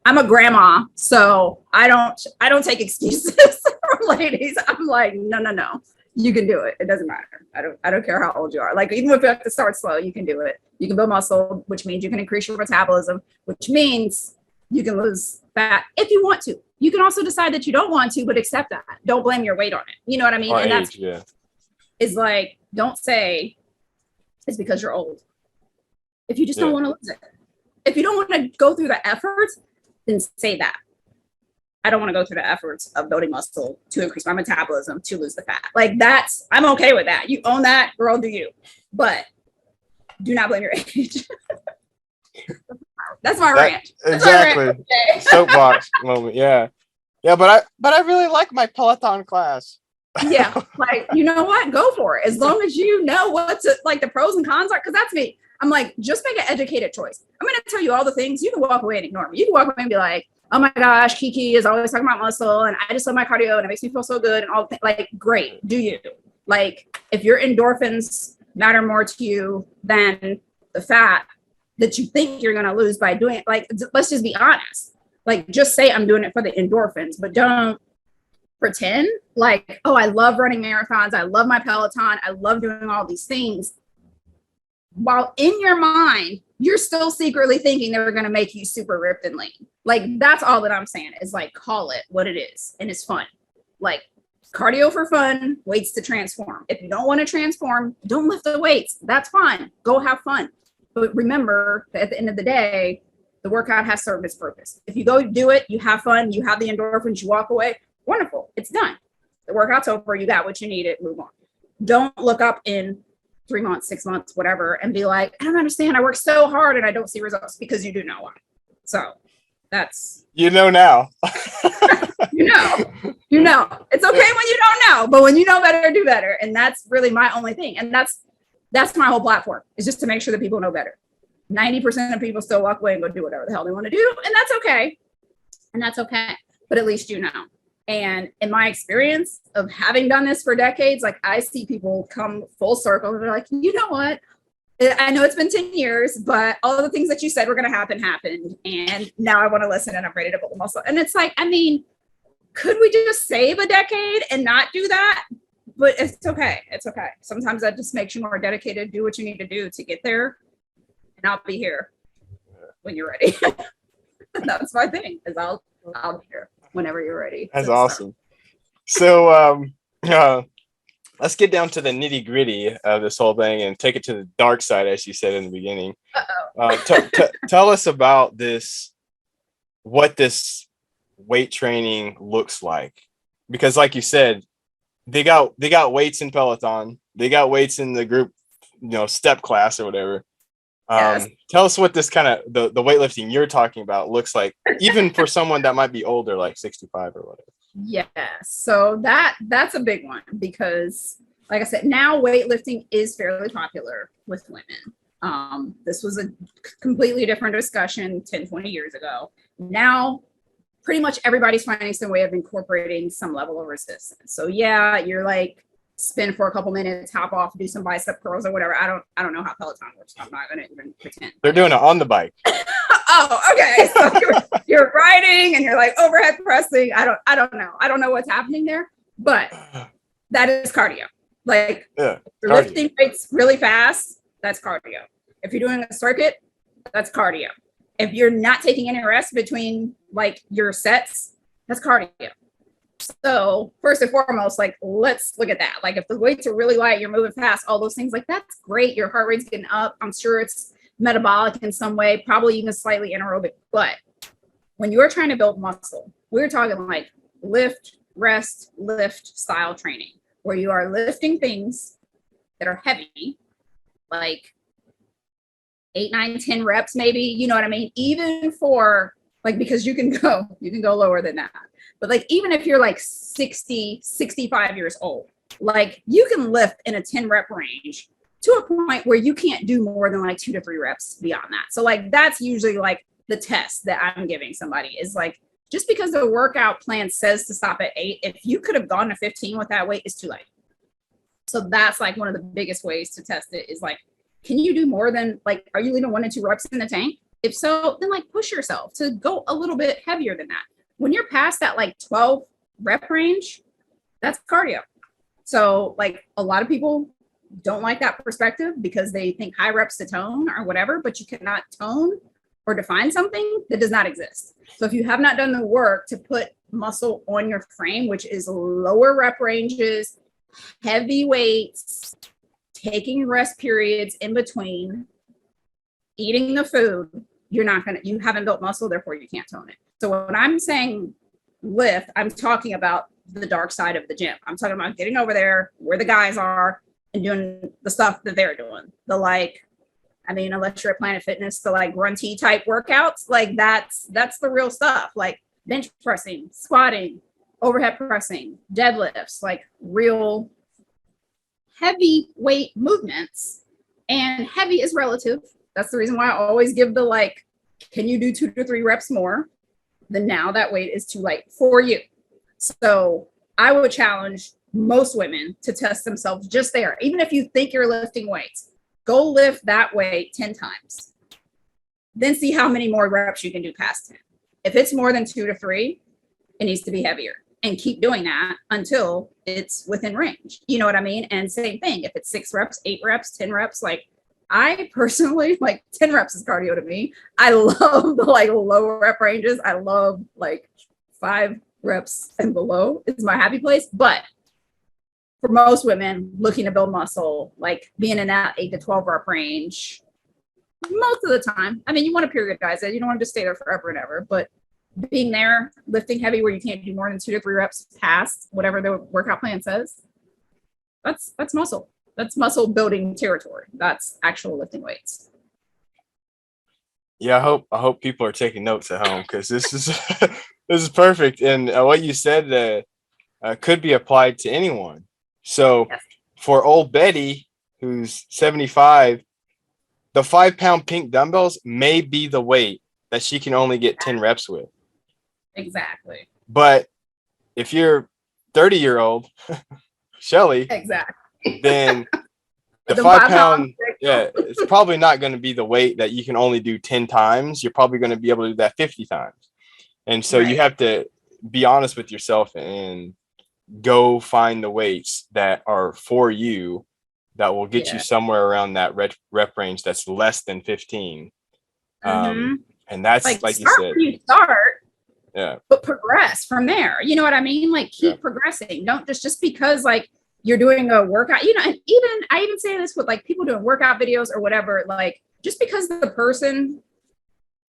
I'm a grandma, so I don't take excuses from ladies. I'm no, you can do it. It doesn't matter. I don't care how old you are. Even if you have to start slow, you can do it. You can build muscle, which means you can increase your metabolism, which means you can lose fat if you want to. You can also decide that you don't want to, but accept that. Don't blame your weight on it. You know what I mean? And that's is don't say it's because you're old. If you just don't want to lose it. If you don't want to go through the efforts, then say that. I don't want to go through the efforts of building muscle to increase my metabolism to lose the fat. I'm okay with that. You own that, girl, do you. But do not blame your age. That's my rant. Exactly. Soapbox moment. Yeah. Yeah, but I really like my Peloton class. Yeah, like, you know what? Go for it. As long as you know what to, like, the pros and cons are, because that's me. I'm like, just make an educated choice. I'm going to tell you all the things. You can walk away and ignore me. You can walk away and be like, oh my gosh, Kiki is always talking about muscle and I just love my cardio and it makes me feel so good and all like, great. Do you? Like, if your endorphins matter more to you than the fat that you think you're going to lose by doing it, like, let's just be honest. Like, just say I'm doing it for the endorphins, but don't pretend like, oh, I love running marathons. I love my Peloton. I love doing all these things. While in your mind, you're still secretly thinking they're going to make you super ripped and lean. Like, that's all that I'm saying is, like, call it what it is. And it's fun. Like, cardio for fun, weights to transform. If you don't want to transform, don't lift the weights. That's fine. Go have fun. But remember that at the end of the day, the workout has served its purpose. If you go do it, you have fun, you have the endorphins, you walk away, wonderful. It's done. The workout's over. You got what you needed. Move on. Don't look up in 3 months, 6 months, whatever, and be like, I don't understand. I work so hard and I don't see results, because you do know why. So that's, you know now. you know. It's okay when you don't know, but when you know better, do better. And that's really my only thing. And that's my whole platform, is just to make sure that people know better. 90% of people still walk away and go do whatever the hell they want to do. And that's okay. But at least you know. And in my experience of having done this for decades, like, I see people come full circle and they're like, you know what? I know it's been 10 years, but all the things that you said were going to happen happened. And now I want to listen and I'm ready to build muscle. And it's like, I mean, could we just save a decade and not do that? But it's okay. It's okay. Sometimes that just makes you more dedicated. Do what you need to do to get there. And I'll be here when you're ready. That's my thing, is I'll be here whenever you're ready. That's awesome. So let's get down to the nitty gritty of this whole thing and take it to the dark side, as you said in the beginning. Tell us about this, what this weight training looks like, because like you said, they got weights in Peloton, they got weights in the group, step class or whatever. Yes. Tell us what this kind of the weightlifting you're talking about looks like, even for someone that might be older, like 65 or whatever. Yeah. So that's a big one, because like I said, now weightlifting is fairly popular with women. This was a completely different discussion 10, 20 years ago. Now, pretty much everybody's finding some way of incorporating some level of resistance. So yeah, you're like, spin for a couple minutes, hop off, do some bicep curls or whatever. I don't know how Peloton works. I'm not going to even pretend. They're doing it on the bike. Oh, okay. So you're riding and you're like overhead pressing. I don't know. I don't know what's happening there, but that is cardio. Like, yeah, if you're lifting weights really fast, that's cardio. If you're doing a circuit, that's cardio. If you're not taking any rest between like your sets, that's cardio. So first and foremost, like, let's look at that. Like, if the weights are really light, you're moving fast, all those things, like, that's great. Your heart rate's getting up. I'm sure it's metabolic in some way, probably even slightly anaerobic. But when you're trying to build muscle, we're talking like lift, rest, lift style training, where you are lifting things that are heavy, like 8, 9, 10 reps, maybe, you know what I mean? Even for like, because you can go lower than that. But like, even if you're like 60, 65 years old, like, you can lift in a 10 rep range to a point where you can't do more than like 2 to 3 reps beyond that. So like, that's usually like the test that I'm giving somebody, is like, just because the workout plan says to stop at 8, if you could have gone to 15 with that weight, it's too late. So that's like one of the biggest ways to test it, is like, can you do more than, like, are you leaving 1 and 2 reps in the tank? If so, then like push yourself to go a little bit heavier than that. When you're past that like 12 rep range, that's cardio. So like, a lot of people don't like that perspective because they think high reps to tone or whatever, but you cannot tone or define something that does not exist. So if you have not done the work to put muscle on your frame, which is lower rep ranges, heavy weights, taking rest periods in between, eating the food, you haven't built muscle, therefore you can't tone it. So when I'm saying lift, I'm talking about the dark side of the gym. I'm talking about getting over there where the guys are and doing the stuff that they're doing. The like, I mean, unless you're at Planet Fitness, the like grunty type workouts, like that's the real stuff. Like, bench pressing, squatting, overhead pressing, deadlifts, like real heavy weight movements. And heavy is relative. That's the reason why I always give the like, can you do 2 to 3 reps more? Then now that weight is too light for you. So I would challenge most women to test themselves just there. Even if you think you're lifting weights, go lift that weight 10 times. Then see how many more reps you can do past 10. If it's more than 2 to 3, it needs to be heavier. And keep doing that until it's within range. You know what I mean? And same thing, if it's 6 reps, 8 reps, 10 reps, like I personally, like 10 reps is cardio to me. I love the like low rep ranges. I love like 5 reps and below is my happy place. But for most women looking to build muscle, like being in that 8 to 12 rep range, most of the time, I mean, you want to periodize it. You don't want to just stay there forever and ever, but being there, lifting heavy where you can't do more than 2 to 3 reps past whatever the workout plan says, that's muscle. That's muscle building territory. That's actual lifting weights. Yeah, I hope people are taking notes at home, because this is this is perfect. And what you said could be applied to anyone. So yes. For old Betty, who's 75, the 5-pound pink dumbbells may be the weight that she can only get 10 reps with. Exactly. But if you're 30-year-old Shelly, exactly, then the 5-pound, yeah, it's probably not going to be the weight that you can only do 10 times. You're probably going to be able to do that 50 times. And so you have to be honest with yourself and go find the weights that are for you that will get you somewhere around that rep range that's less than 15. And that's like you said. You start. Yeah. But progress from there. You know what I mean? Like keep progressing. Don't just because like you're doing a workout, you know, and I even say this with like people doing workout videos or whatever, like just because the person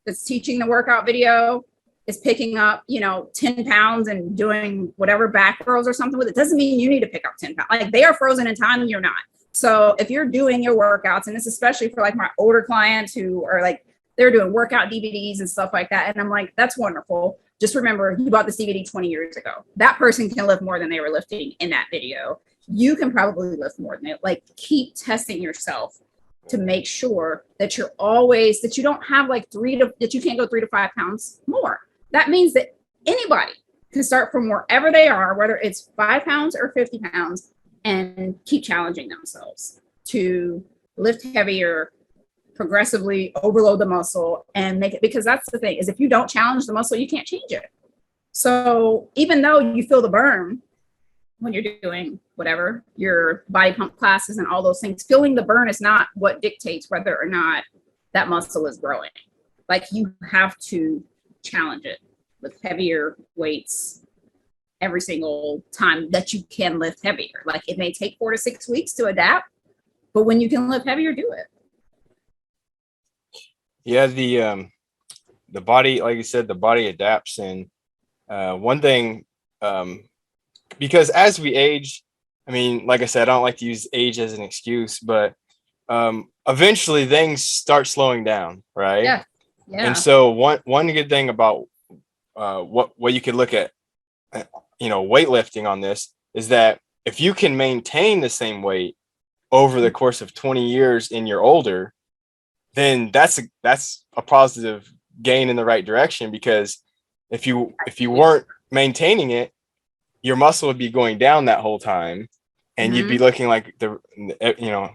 that's teaching the workout video is picking up, 10 pounds and doing whatever back curls or something with it, doesn't mean you need to pick up 10 pounds. Like they are frozen in time and you're not. So if you're doing your workouts, and it's especially for like my older clients who are like, they're doing workout DVDs and stuff like that. And I'm like, that's wonderful. Just remember, you bought this DVD 20 years ago. That person can lift more than they were lifting in that video. You can probably lift more than it. Like, keep testing yourself to make sure that you're always, that you don't have like that you can't go 3 to 5 pounds more. That means that anybody can start from wherever they are, whether it's 5 pounds or 50 pounds, and keep challenging themselves to lift heavier, progressively overload the muscle and make it, because that's the thing is if you don't challenge the muscle, you can't change it. So even though you feel the burn when you're doing whatever, your body pump classes and all those things, feeling the burn is not what dictates whether or not that muscle is growing. Like you have to challenge it with heavier weights every single time that you can lift heavier. Like it may take 4 to 6 weeks to adapt, but when you can lift heavier, do it. Yeah, the body, like you said, the body adapts. And one thing, because as we age, I mean, like I said, I don't like to use age as an excuse, but eventually things start slowing down, right? Yeah. And so one good thing about what you could look at, weightlifting on this is that if you can maintain the same weight over the course of 20 years and you're older, then that's a positive gain in the right direction, because if you weren't maintaining it, your muscle would be going down that whole time, and you'd be looking like the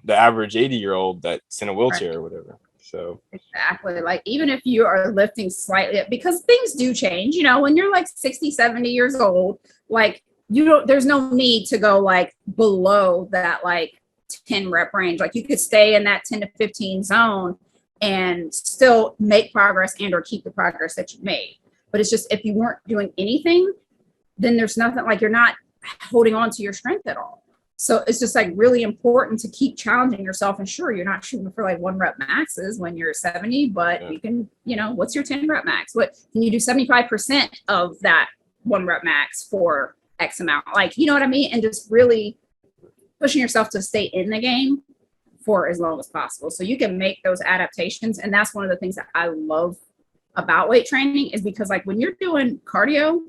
average 80-year-old that's in a wheelchair or whatever. So exactly, like even if you are lifting slightly, because things do change, when you're like 60, 70 years old, like there's no need to go like below that like 10 rep range. Like you could stay in that 10 to 15 zone and still make progress and or keep the progress that you've made. But it's just, if you weren't doing anything, then there's nothing, like you're not holding on to your strength at all. So it's just like really important to keep challenging yourself. And sure, you're not shooting for like 1 rep maxes when you're 70, but you can, what's your 10 rep max? What can you do 75% of that 1 rep max for X amount? Like, you know what I mean? And just really pushing yourself to stay in the game for as long as possible. So you can make those adaptations. And that's one of the things that I love about weight training is because like when you're doing cardio,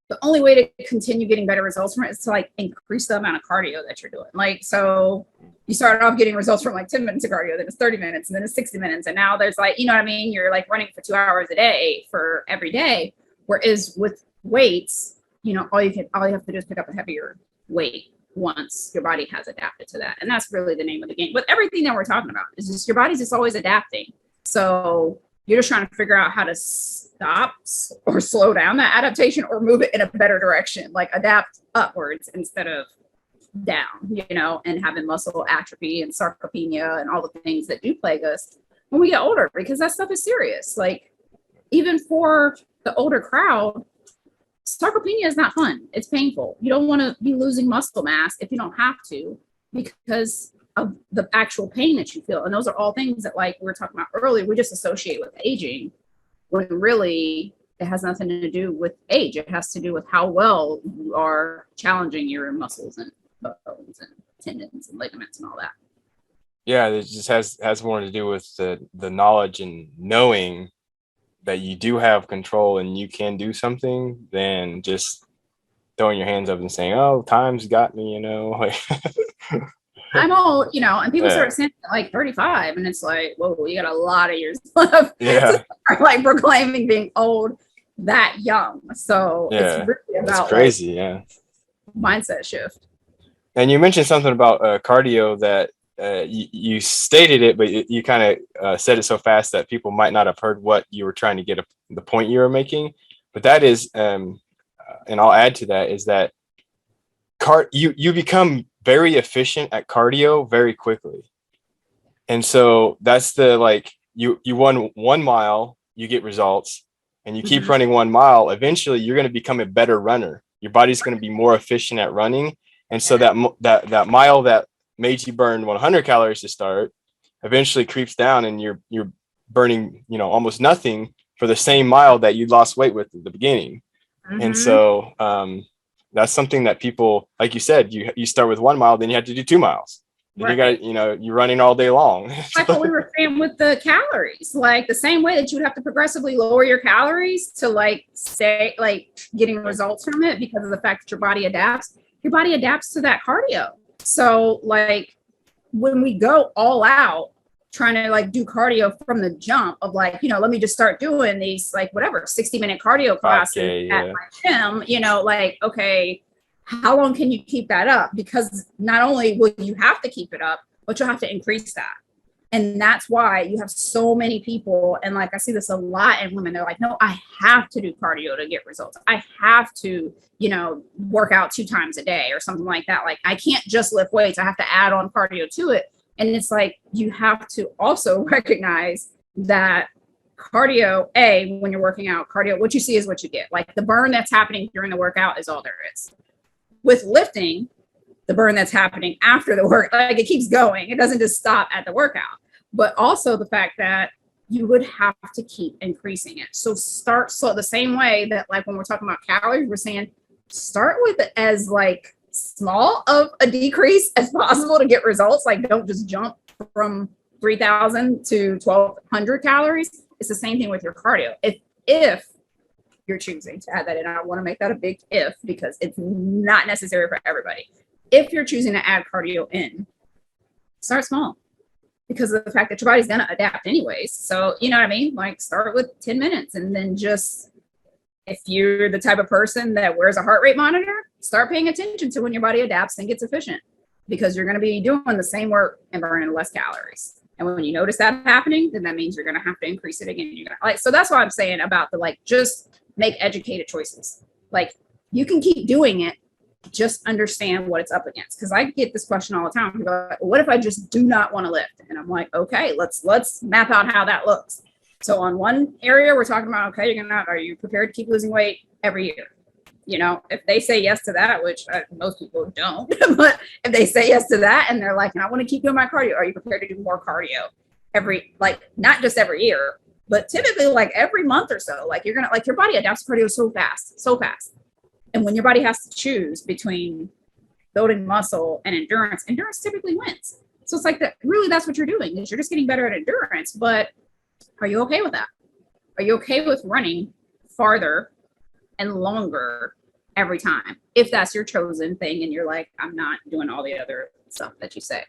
the only way to continue getting better results from it is to like increase the amount of cardio that you're doing. Like, so you started off getting results from like 10 minutes of cardio, then it's 30 minutes, and then it's 60 minutes. And now there's like, you know what I mean? You're like running for 2 hours a day for every day. Whereas with weights, you know, all you have to do is pick up a heavier weight once your body has adapted to that. And that's really the name of the game. But everything that we're talking about is just your body's just always adapting. So you're just trying to figure out how to stop or slow down that adaptation or move it in a better direction, like adapt upwards instead of down, you know, and having muscle atrophy and sarcopenia and all the things that do plague us when we get older, because that stuff is serious. Like even for the older crowd, sarcopenia is not fun. It's painful. You don't want to be losing muscle mass if you don't have to, because of the actual pain that you feel. And those are all things that, like we were talking about earlier, we just associate with aging, when really it has nothing to do with age. It has to do with how well you are challenging your muscles and bones and tendons and ligaments and all that. Yeah, it just has more to do with the knowledge and knowing that you do have control and you can do something than just throwing your hands up and saying, oh, time's got me, you know. I'm old, you know, and people start saying like 35, and it's like, whoa, you got a lot of years left. Yeah. Like proclaiming being old that young. So it's really about it's crazy, like, mindset shift. And you mentioned something about cardio that you stated it, but you kind of said it so fast that people might not have heard what you were trying to get the point you were making. But that is, and I'll add to that, is that you become very efficient at cardio very quickly. And so that's the, like, you run 1 mile, you get results, and you keep running 1 mile. Eventually you're going to become a better runner. Your body's going to be more efficient at running. And so that mile that made you burn 100 calories to start eventually creeps down, and you're burning, you know, almost nothing for the same mile that you lost weight with at the beginning. And so that's something that people, like you said, you start with 1 mile, then you have to do 2 miles. Then you got, you know, you're running all day long. Like what we were saying with the calories, like the same way that you would have to progressively lower your calories to like stay like getting results from it, because of the fact that your body adapts to that cardio. So like when we go all out trying to like do cardio from the jump of like, you know, let me just start doing these like whatever 60-minute cardio classes at my gym, you know, like, okay, how long can you keep that up? Because not only will you have to keep it up, but you'll have to increase that. And that's why you have so many people. And like, I see this a lot in women. They're like, no, I have to do cardio to get results. I have to, you know, work out 2 times a day or something like that. Like, I can't just lift weights. I have to add on cardio to it. And it's like, you have to also recognize that cardio, when you're working out, cardio, what you see is what you get. Like the burn that's happening during the workout is all there is. With lifting, the burn that's happening after the work, like it keeps going. It doesn't just stop at the workout. But also the fact that you would have to keep increasing it. So start slow, the same way that like when we're talking about calories, we're saying start with it as like small of a decrease as possible to get results. Like don't just jump from 3,000 to 1,200 calories. It's the same thing with your cardio. If you're choosing to add that in, I want to make that a big if, because it's not necessary for everybody. If you're choosing to add cardio in, start small, because of the fact that your body's going to adapt anyways. So, you know what I mean? Like start with 10 minutes and then just, if you're the type of person that wears a heart rate monitor, start paying attention to when your body adapts and gets efficient, because you're going to be doing the same work and burning less calories. And when you notice that happening, then that means you're going to have to increase it again. You're gonna, like, so that's why I'm saying about the, like, just make educated choices. Like you can keep doing it, just understand what it's up against. Cause I get this question all the time. People are like, what if I just do not want to lift? And I'm like, okay, let's map out how that looks. So on one area, we're talking about, okay, are you prepared to keep losing weight every year? You know, if they say yes to that, which most people don't, but if they say yes to that and they're like, and I want to keep doing my cardio, are you prepared to do more cardio like not just every year, but typically like every month or so? Like you're going to, like your body adapts to cardio so fast. And when your body has to choose between building muscle and endurance typically wins. So it's like that, really, that's what you're doing, is you're just getting better at endurance. But are you okay with that? are you okay with running farther and longer every time? If that's your chosen thing and you're like, I'm not doing all the other stuff that you say.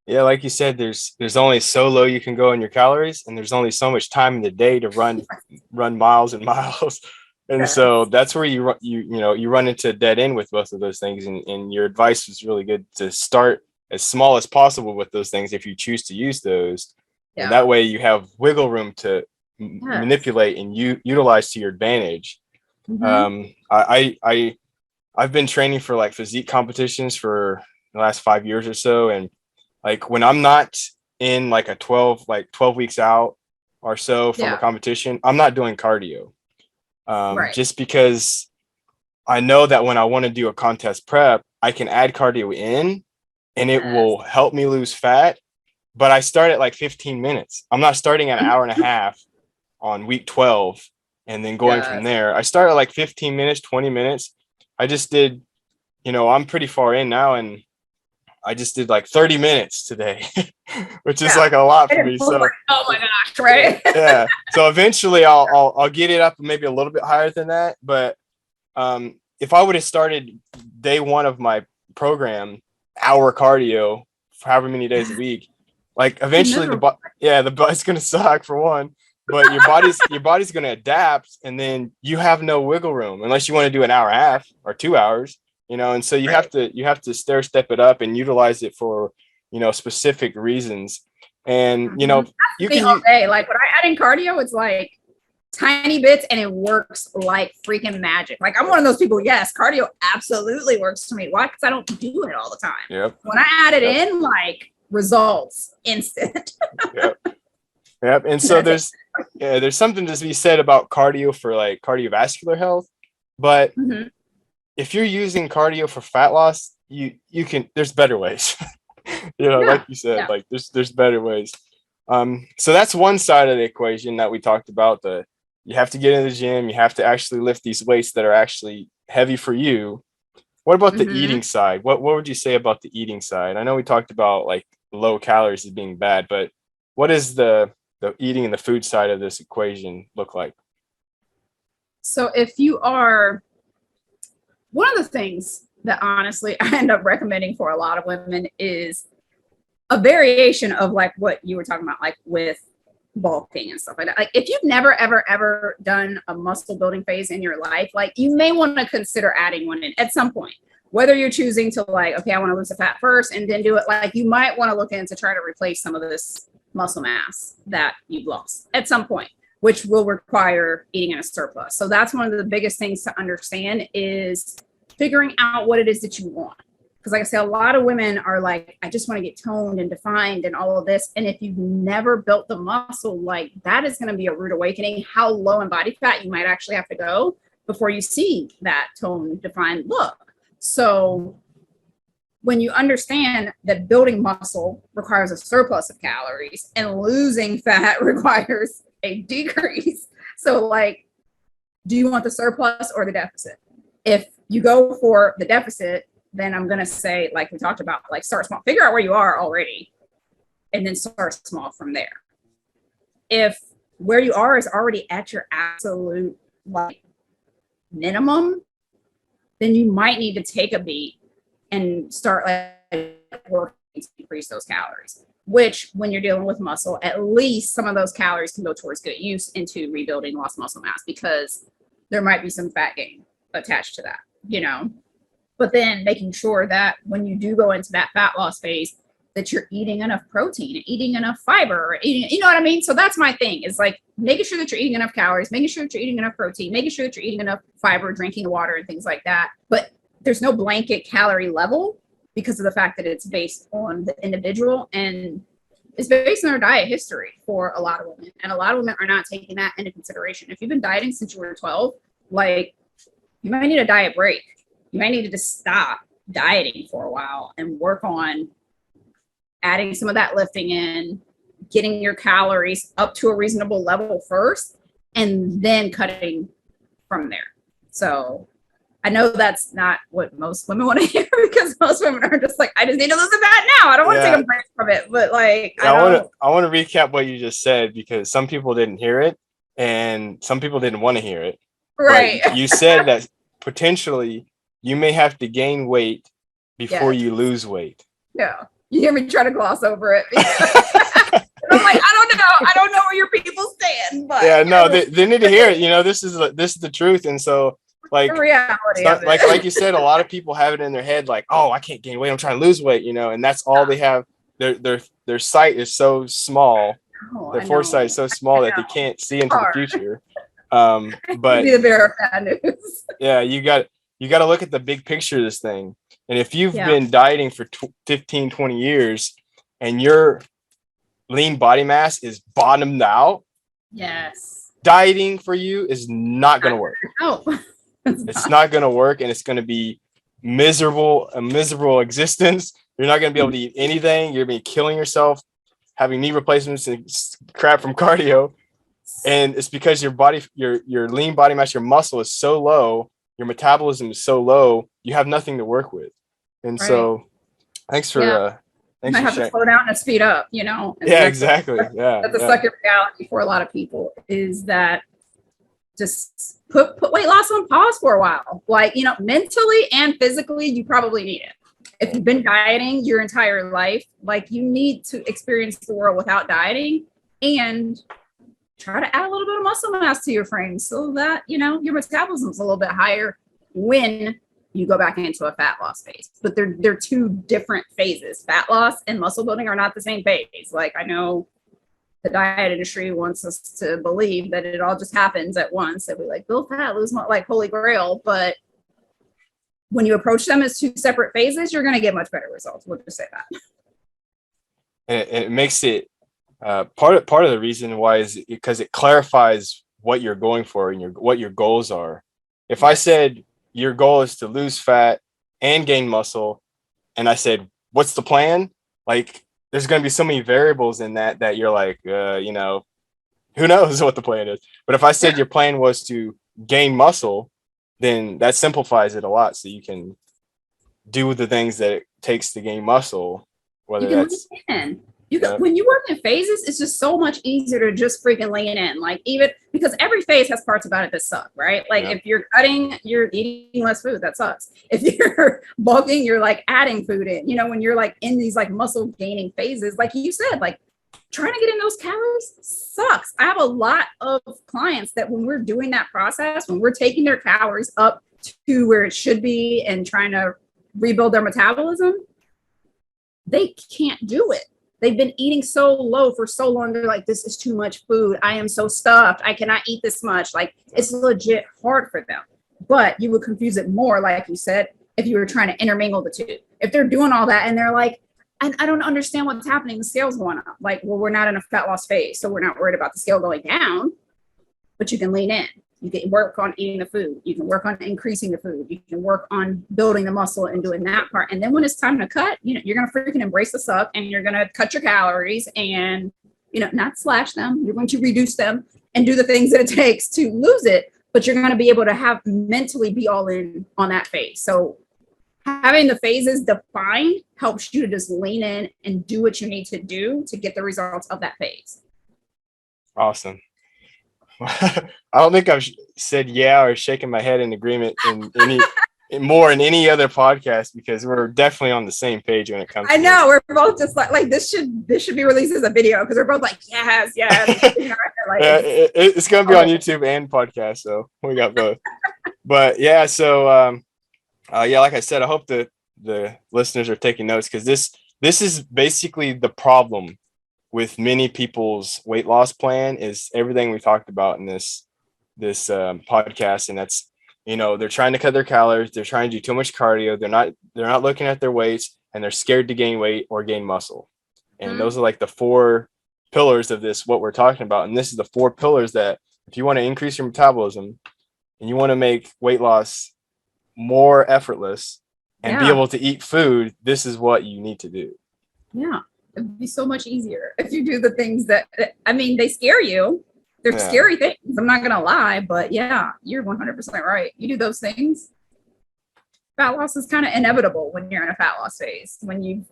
Yeah, like you said, there's only so low you can go in your calories, and there's only so much time in the day to run miles and miles. And so that's where you run into a dead end with both of those things. And your advice was really good to start as small as possible with those things if you choose to use those. Yeah. And that way you have wiggle room to manipulate and utilize to your advantage. Mm-hmm. I've been training for like physique competitions for the last 5 years or so, and like when I'm not in like a 12 weeks out or so from a competition, I'm not doing cardio. Just because I know that when I want to do a contest prep, I can add cardio in and it will help me lose fat. But I start at like 15 minutes. I'm not starting at an hour and a half on week 12 and then going from there. I start at like 15 minutes, 20 minutes. I just did, I'm pretty far in now, and I just did like 30 minutes today, which is like a lot for me. So, oh my gosh, right? Yeah. So eventually I'll get it up maybe a little bit higher than that. But if I would have started day one of my program, hour cardio for however many days a week, like eventually the body's going to suck for one, but your body's going to adapt, and then you have no wiggle room unless you want to do an hour and a half or 2 hours. And so you have to stair step it up and utilize it for, specific reasons. And, you can all day. Like when I add in cardio, it's like tiny bits and it works like freaking magic. Like I'm one of those people. Yes, cardio absolutely works for me. Why? Because I don't do it all the time. Yep. When I add it in, like results instant. Yep. And so there's something to be said about cardio for like cardiovascular health, but if you're using cardio for fat loss, you can, there's better ways, like you said, like there's better ways. So that's one side of the equation that we talked about. You have to get in the gym. You have to actually lift these weights that are actually heavy for you. What about the eating side? What would you say about the eating side? I know we talked about like low calories as being bad, but what is the eating and the food side of this equation look like? So if you are, one of the things that honestly I end up recommending for a lot of women is a variation of like what you were talking about, like with bulking and stuff like that. Like if you've never, ever done a muscle building phase in your life, like you may want to consider adding one in at some point, whether you're choosing to like, okay, I want to lose the fat first and then do it. Like you might want to look in to try to replace some of this muscle mass that you've lost at some point, which will require eating in a surplus. So that's one of the biggest things to understand is figuring out what it is that you want. Because like I say, a lot of women are like, I just want to get toned and defined and all of this. And if you've never built the muscle, like that is going to be a rude awakening, how low in body fat you might actually have to go before you see that toned, defined look. So when you understand that building muscle requires a surplus of calories and losing fat requires a decrease. So like, do you want the surplus or the deficit? If you go for the deficit, then I'm going to say, like we talked about, like start small, figure out where you are already, and then start small from there. If where you are is already at your absolute like minimum, then you might need to take a beat and start like working to increase those calories, which when you're dealing with muscle, at least some of those calories can go towards good use into rebuilding lost muscle mass, because there might be some fat gain attached to that, but then making sure that when you do go into that fat loss phase, that you're eating enough protein, eating enough fiber, eating, you know what I mean? So that's my thing, is like making sure that you're eating enough calories, making sure that you're eating enough protein, making sure that you're eating enough fiber, drinking water and things like that. But there's no blanket calorie level because of the fact that it's based on the individual and it's based on their diet history for a lot of women. And a lot of women are not taking that into consideration. If you've been dieting since you were 12, like you might need a diet break. You might need to just stop dieting for a while and work on adding some of that lifting in, getting your calories up to a reasonable level first, and then cutting from there. So I know that's not what most women want to hear, because most women are just like, I just need to lose the fat now. I don't want to take a break from it. But like, I want to recap what you just said, because some people didn't hear it and some people didn't want to hear it. Right. But you said that potentially you may have to gain weight before you lose weight. Yeah. You hear me try to gloss over it. I'm like, I don't know where your people stand, but yeah, no, they need to hear it. You know, this is the truth. And so, like, the reality of it. like you said, a lot of people have it in their head, like, oh, I can't gain weight, I'm trying to lose weight, you know, and that's all they have. Their sight is so small, their foresight is so small that they can't see into the future. But be the bearer of bad news. Yeah, you got to look at the big picture of this thing. And if you've been dieting for 15, 20 years and your lean body mass is bottomed out, yes, dieting for you is not going to work. No, it's not going to work, and it's going to be a miserable existence. You're not going to be able to eat anything. You're going to be killing yourself, having knee replacements and crap from cardio. And it's because your lean body mass, your muscle is so low, your metabolism is so low, you have nothing to work with. And so thanks for might have to slow down and speed up, you know. And exactly. That's a second reality for a lot of people, is that just put weight loss on pause for a while. Like, you know, mentally and physically, you probably need it. If you've been dieting your entire life, like, you need to experience the world without dieting and try to add a little bit of muscle mass to your frame so that, you know, your metabolism's a little bit higher when you go back into a fat loss phase. But they're two different phases. Fat loss and muscle building are not the same phase. Like, I know the diet industry wants us to believe that it all just happens at once, that we like build fat, lose muscle, like holy grail. But when you approach them as two separate phases, you're going to get much better results. We'll just say that. And it makes it part of the reason why is because it clarifies what you're going for and what your goals are. If I said your goal is to lose fat and gain muscle, and I said, what's the plan? Like, there's going to be so many variables in that you're like, you know, who knows what the plan is. But if I said your plan was to gain muscle, then that simplifies it a lot. So you can do the things that it takes to gain muscle, whether that's when you work in phases, it's just so much easier to just freaking lean in. Like, even because every phase has parts about it that suck, right? Like, if you're cutting, you're eating less food, that sucks. If you're bulking, you're like adding food in. You know, when you're like in these like muscle gaining phases, like you said, like trying to get in those calories sucks. I have a lot of clients that when we're doing that process, when we're taking their calories up to where it should be and trying to rebuild their metabolism, they can't do it. They've been eating so low for so long. They're like, this is too much food. I am so stuffed. I cannot eat this much. Like, it's legit hard for them. But you would confuse it more, like you said, if you were trying to intermingle the two. If they're doing all that and they're like, I don't understand what's happening. The scale's going up. Like, well, we're not in a fat loss phase, so we're not worried about the scale going down. But you can lean in. You can work on eating the food. You can work on increasing the food. You can work on building the muscle and doing that part. And then when it's time to cut, you know, you're going to freaking embrace the suck and you're going to cut your calories and, you know, not slash them. You're going to reduce them and do the things that it takes to lose it. But you're going to be able to have mentally be all in on that phase. So having the phases defined helps you to just lean in and do what you need to do to get the results of that phase. Awesome. I don't think I've said or shaken my head in agreement in any other podcast, because we're definitely on the same page when it comes to know this. We're both just like this should be released as a video, because we're both like yes you know, like, it's gonna be on YouTube and podcast, so we got both. But yeah, so like I said, I hope that the listeners are taking notes, because this is basically the problem with many people's weight loss plan, is everything we talked about in this podcast. And that's, you know, they're trying to cut their calories. They're trying to do too much cardio. They're not looking at their weights, and they're scared to gain weight or gain muscle. And those are like the 4 pillars of this, what we're talking about. And this is the 4 pillars that if you want to increase your metabolism and you want to make weight loss more effortless and be able to eat food, this is what you need to do. Yeah. It'd be so much easier if you do the things that, I mean, they scare you. They're scary things. I'm not going to lie, but yeah, you're 100% right. You do those things, fat loss is kind of inevitable when you're in a fat loss phase, when you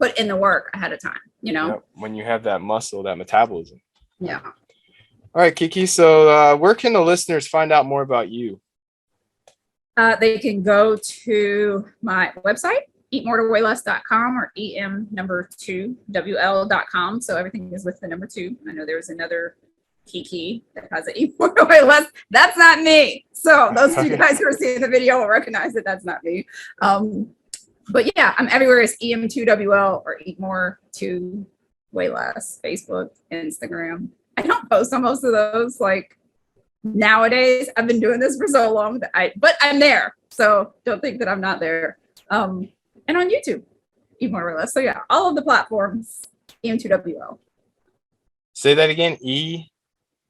put in the work ahead of time, Yep, when you have that muscle, that metabolism. Yeah. All right, Kiki. So where can the listeners find out more about you? They can go to my website, eatmoretoweighless.com or em2wl.com. So everything is with the number 2. I know there's another Kiki that has an Eat More to Weigh Less. That's not me. So those two guys who are seeing the video will recognize that that's not me. But yeah, I'm everywhere as em2wl or Eat More to Weigh Less, Facebook, Instagram. I don't post on most of those. Like nowadays, I've been doing this for so long but I'm there. So don't think that I'm not there. And on YouTube, Eat More to Weigh Less. So yeah, all of the platforms, em2wl. Say that again.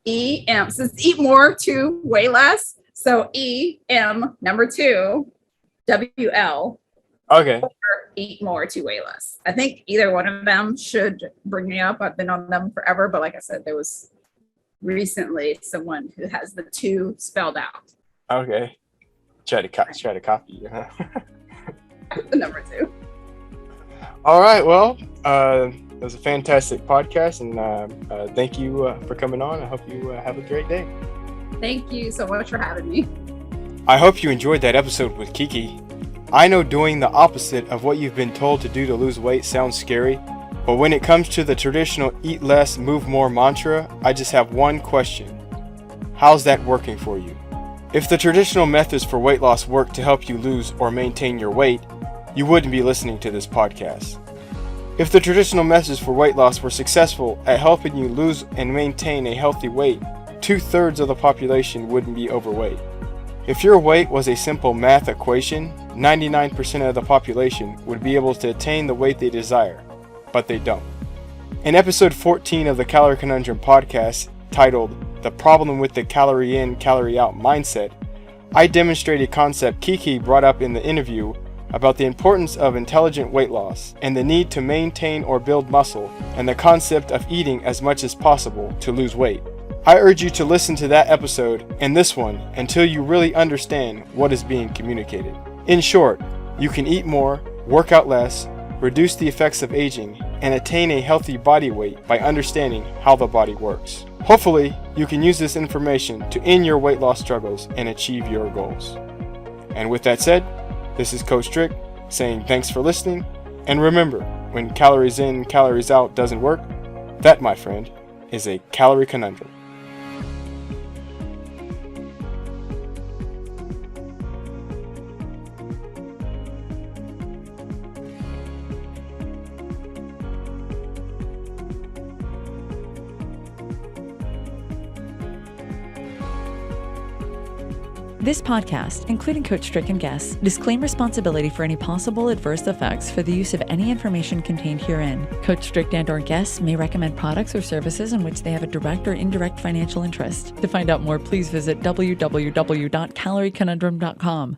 EM. So it's Eat More to Weigh Less. So EM number 2 WL. Okay. Or Eat More to Weigh Less. I think either one of them should bring me up. I've been on them forever, but like I said, there was recently someone who has the 2 spelled out. Okay. Try to copy. Huh? The number 2. All right. Well, it was a fantastic podcast, and thank you for coming on. I hope you have a great day. Thank you so much for having me. I hope you enjoyed that episode with Kiki. I know doing the opposite of what you've been told to do to lose weight sounds scary, but when it comes to the traditional eat less, move more mantra, I just have one question. How's that working for you? If the traditional methods for weight loss work to help you lose or maintain your weight, you wouldn't be listening to this podcast. If the traditional methods for weight loss were successful at helping you lose and maintain a healthy weight, 2/3 of the population wouldn't be overweight. If your weight was a simple math equation, 99% of the population would be able to attain the weight they desire, but they don't. In episode 14 of the Calorie Conundrum Podcast, titled The Problem with the Calorie In, Calorie Out Mindset, I demonstrate a concept Kiki brought up in the interview about the importance of intelligent weight loss and the need to maintain or build muscle and the concept of eating as much as possible to lose weight. I urge you to listen to that episode and this one until you really understand what is being communicated. In short, you can eat more, work out less, reduce the effects of aging, and attain a healthy body weight by understanding how the body works. Hopefully, you can use this information to end your weight loss struggles and achieve your goals. And with that said, this is Coach Strick saying thanks for listening, and remember, when calories in, calories out doesn't work, that, my friend, is a calorie conundrum. This podcast, including Coach Strick and guests, disclaim responsibility for any possible adverse effects for the use of any information contained herein. Coach Strick and/or guests may recommend products or services in which they have a direct or indirect financial interest. To find out more, please visit www.calorieconundrum.com.